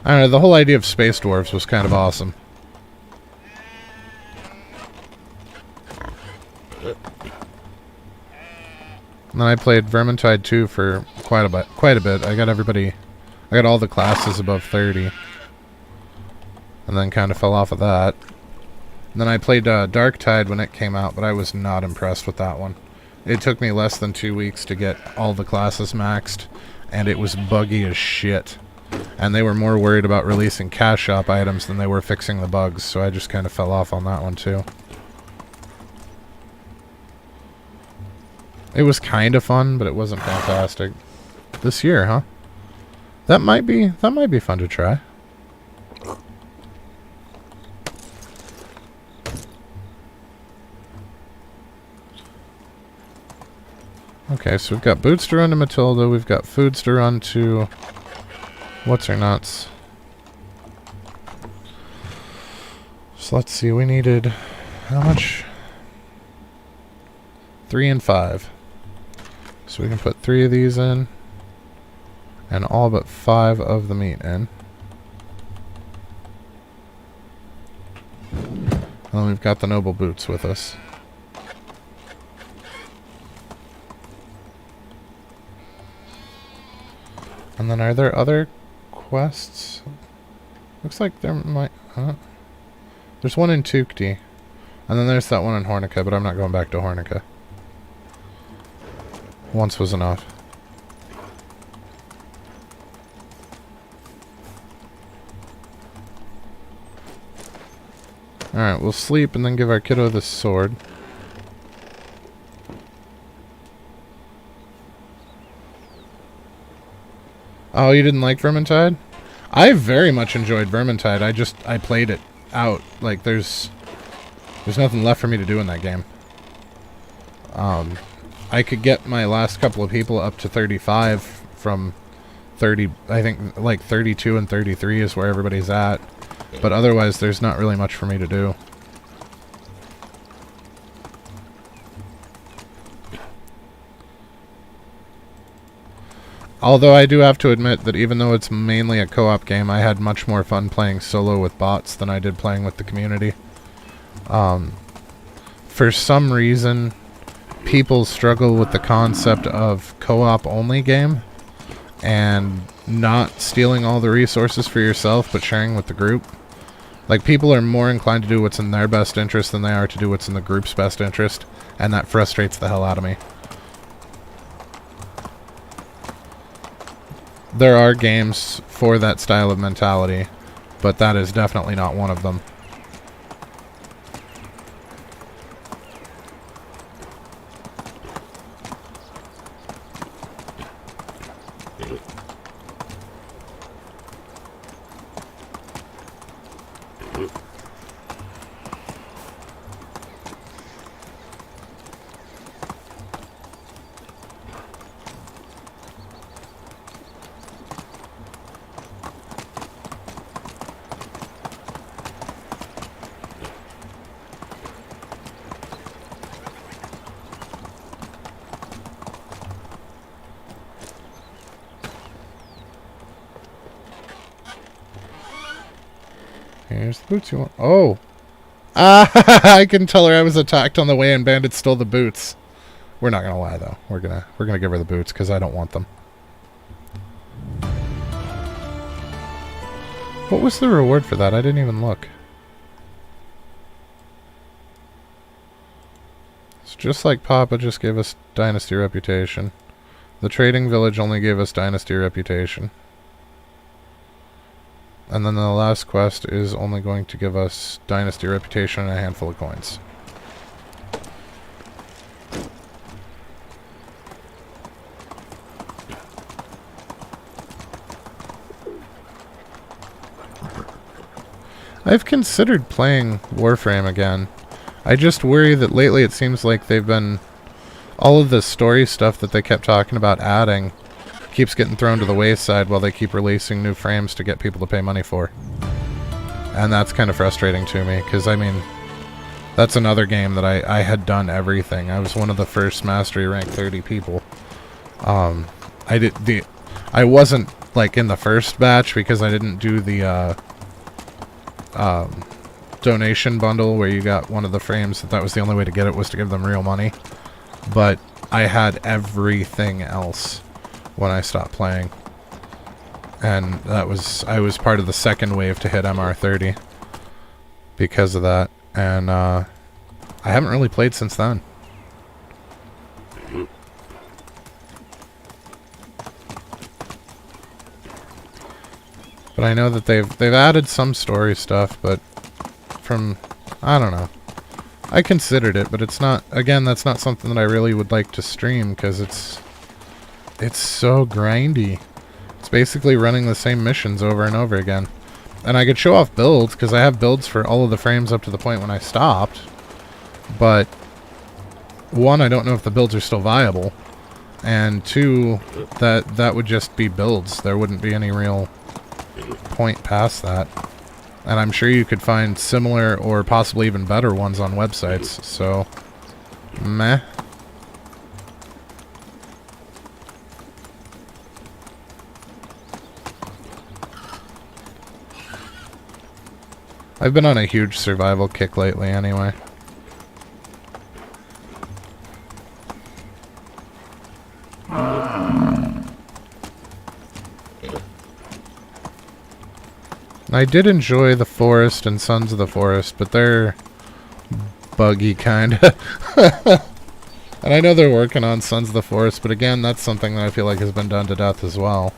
I don't know, the whole idea of space dwarves was kind of awesome. And then I played Vermintide 2 for quite a bit. I got all the classes above 30. And then kind of fell off of that. And then I played Darktide when it came out, but I was not impressed with that one. It took me less than 2 weeks to get all the classes maxed, and it was buggy as shit. And they were more worried about releasing cash shop items than they were fixing the bugs, so I just kind of fell off on that one too. It was kind of fun, but it wasn't fantastic. This year, huh? That might be fun to try. Okay, so we've got boots to run to Matilda, we've got foods to run to... What's her nuts? So let's see, we needed... How much? 3 and 5. So we can put 3 of these in. And all but 5 of the meat in. And then we've got the noble boots with us. And then are there other quests? Looks like there might... There's one in Tukti. And then there's that one in Hornica, but I'm not going back to Hornica. Once was enough. Alright, we'll sleep and then give our kiddo this sword. Oh, you didn't like Vermintide? I very much enjoyed Vermintide. I played it out. Like, there's nothing left for me to do in that game. I could get my last couple of people up to 35 from 30, I think, like 32 and 33 is where everybody's at. But otherwise, there's not really much for me to do. Although I do have to admit that even though it's mainly a co-op game, I had much more fun playing solo with bots than I did playing with the community. For some reason, people struggle with the concept of co-op only game and not stealing all the resources for yourself but sharing with the group. Like, people are more inclined to do what's in their best interest than they are to do what's in the group's best interest, and that frustrates the hell out of me. There are games for that style of mentality, but that is definitely not one of them. Here's the boots you want. Oh! Ah! I can tell her I was attacked on the way and Bandit stole the boots. We're not gonna lie, though. We're gonna give her the boots, because I don't want them. What was the reward for that? I didn't even look. It's just like Papa just gave us Dynasty reputation. The trading village only gave us Dynasty reputation. And then the last quest is only going to give us Dynasty reputation and a handful of coins. I've considered playing Warframe again. I just worry that lately it seems like they've been... all of the story stuff that they kept talking about adding keeps getting thrown to the wayside while they keep releasing new frames to get people to pay money for. And that's kind of frustrating to me, because, I mean, that's another game that I had done everything. I was one of the first Mastery Rank 30 people. I wasn't like in the first batch, because I didn't do the donation bundle where you got one of the frames. That was the only way to get it, was to give them real money. But I had everything else when I stopped playing. And I was part of the second wave to hit MR30 because of that. And I haven't really played since then. But I know that they've added some story stuff, but I don't know. I considered it, but it's not, again, that's not something that I really would like to stream, because it's so grindy. It's basically running the same missions over and over again. And I could show off builds, because I have builds for all of the frames up to the point when I stopped. But, one, I don't know if the builds are still viable. And two, that would just be builds. There wouldn't be any real point past that. And I'm sure you could find similar or possibly even better ones on websites, so meh. I've been on a huge survival kick lately anyway. I did enjoy the Forest and Sons of the Forest, but they're buggy, kinda. And I know they're working on Sons of the Forest, but again, that's something that I feel like has been done to death as well.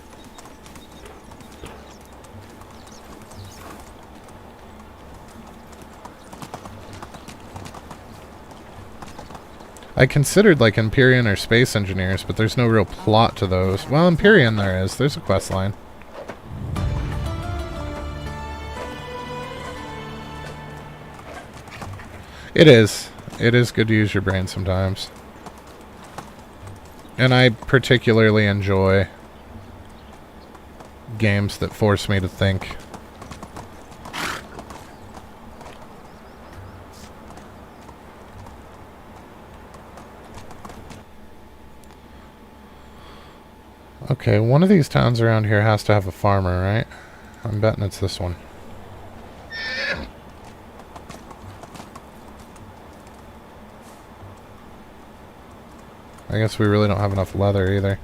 I considered like Empyrean or Space Engineers, but there's no real plot to those. Well, Empyrean there is. There's a quest line. It is. It is good to use your brain sometimes. And I particularly enjoy games that force me to think. Okay, one of these towns around here has to have a farmer, right? I'm betting it's this one. I guess we really don't have enough leather either.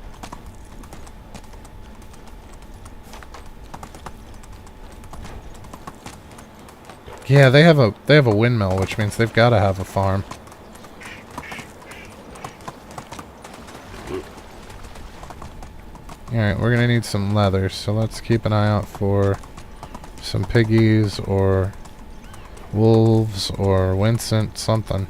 Yeah, they have a windmill, which means they've got to have a farm. Alright, we're gonna need some leather, so let's keep an eye out for some piggies or wolves or Winsent, something.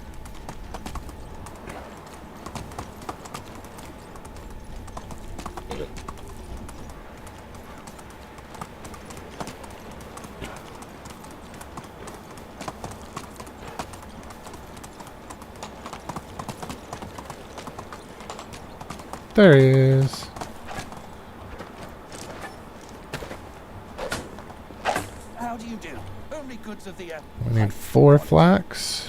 There he is. How do you do? Only goods of the We need 4 flax.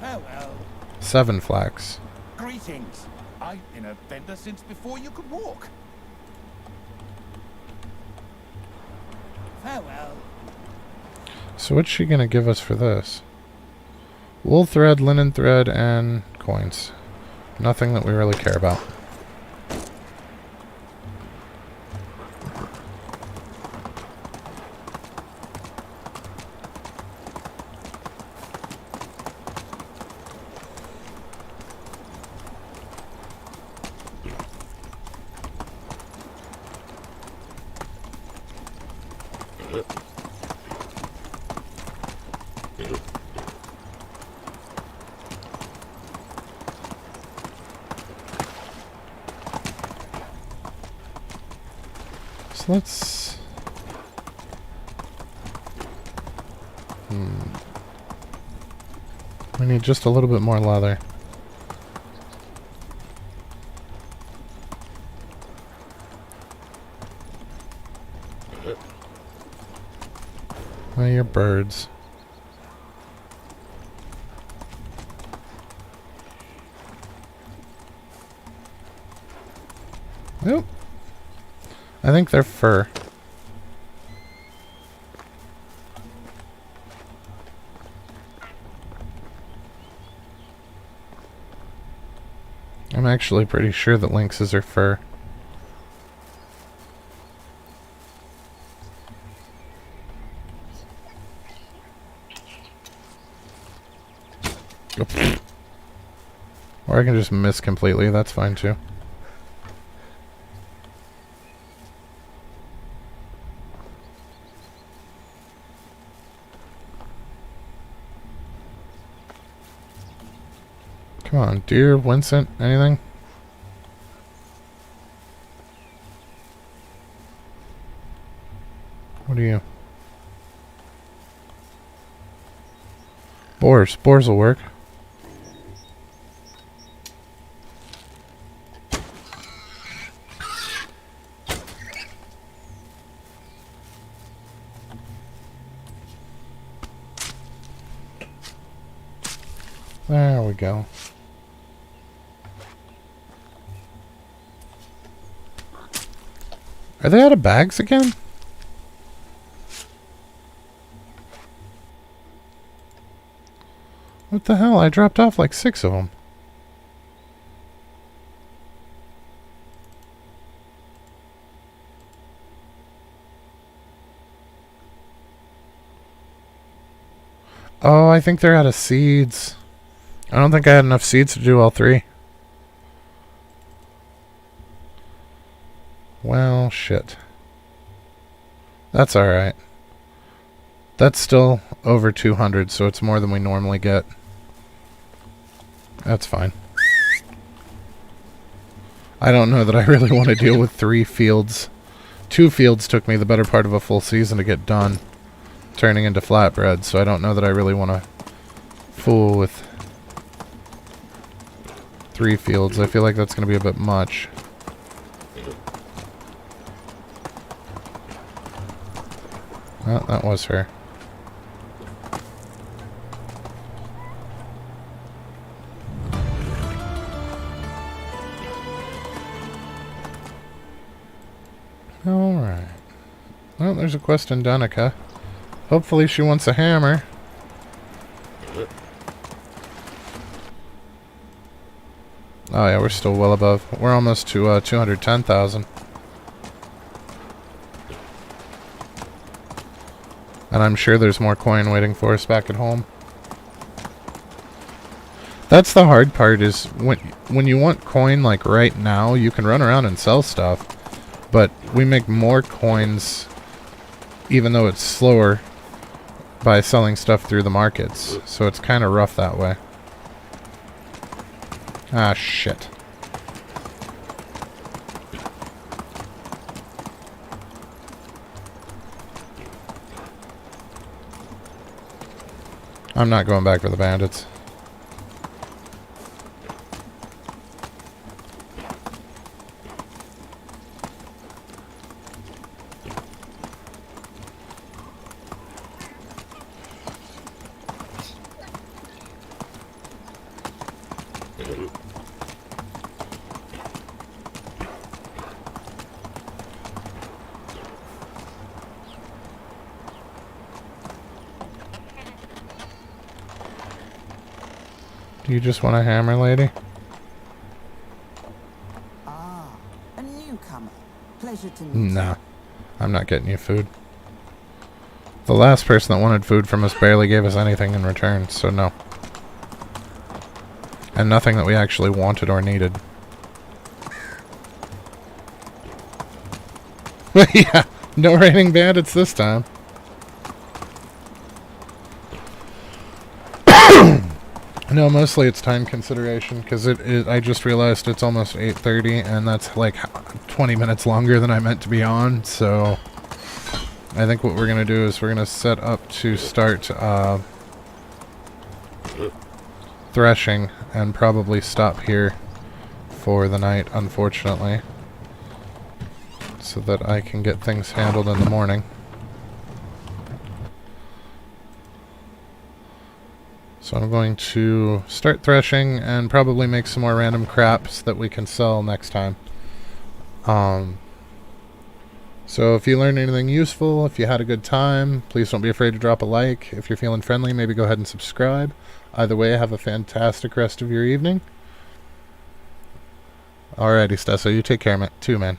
Farewell. 7 flax. Greetings. I've been a vendor since before you could walk. Farewell. So what's she gonna give us for this? Wool thread, linen thread, and coins. Nothing that we really care about. So let's... We need just a little bit more leather. Oh, you're birds. Nope. I think they're fur. I'm actually pretty sure that lynxes are fur. Or I can just miss completely, that's fine too. Come on, deer, Winston, anything? What are you? Boars. Boars will work. There we go. Are they out of bags again? What the hell? I dropped off like 6 of them. Oh, I think they're out of seeds. I don't think I had enough seeds to do all 3. Well, shit. That's alright. That's still over 200, so it's more than we normally get. That's fine. I don't know that I really want to deal with 3 fields. 2 fields took me the better part of a full season to get done, turning into flatbread, so I don't know that I really want to fool with 3 fields. I feel like that's going to be a bit much. Oh, that was her. Alright. Well, there's a quest in Danica. Hopefully she wants a hammer. Oh yeah, we're still well above. We're almost to 210,000. And I'm sure there's more coin waiting for us back at home. That's the hard part, is when you want coin like right now, you can run around and sell stuff. But we make more coins, even though it's slower, by selling stuff through the markets. So it's kind of rough that way. Ah, shit. I'm not going back for the bandits. Do you just want a hammer, lady? Ah, a newcomer. Pleasure to meet you. Nah. I'm not getting you food. The last person that wanted food from us barely gave us anything in return, so no. And nothing that we actually wanted or needed. Yeah, no raining bandits this time. No, mostly it's time consideration, because I just realized it's almost 8:30, and that's like 20 minutes longer than I meant to be on, so I think what we're going to do is we're going to set up to start threshing, and probably stop here for the night, unfortunately, so that I can get things handled in the morning. So I'm going to start threshing and probably make some more random craps that we can sell next time. So if you learned anything useful, if you had a good time, please don't be afraid to drop a like. If you're feeling friendly, maybe go ahead and subscribe. Either way, have a fantastic rest of your evening. Alrighty, Stesso, you take care, too, man.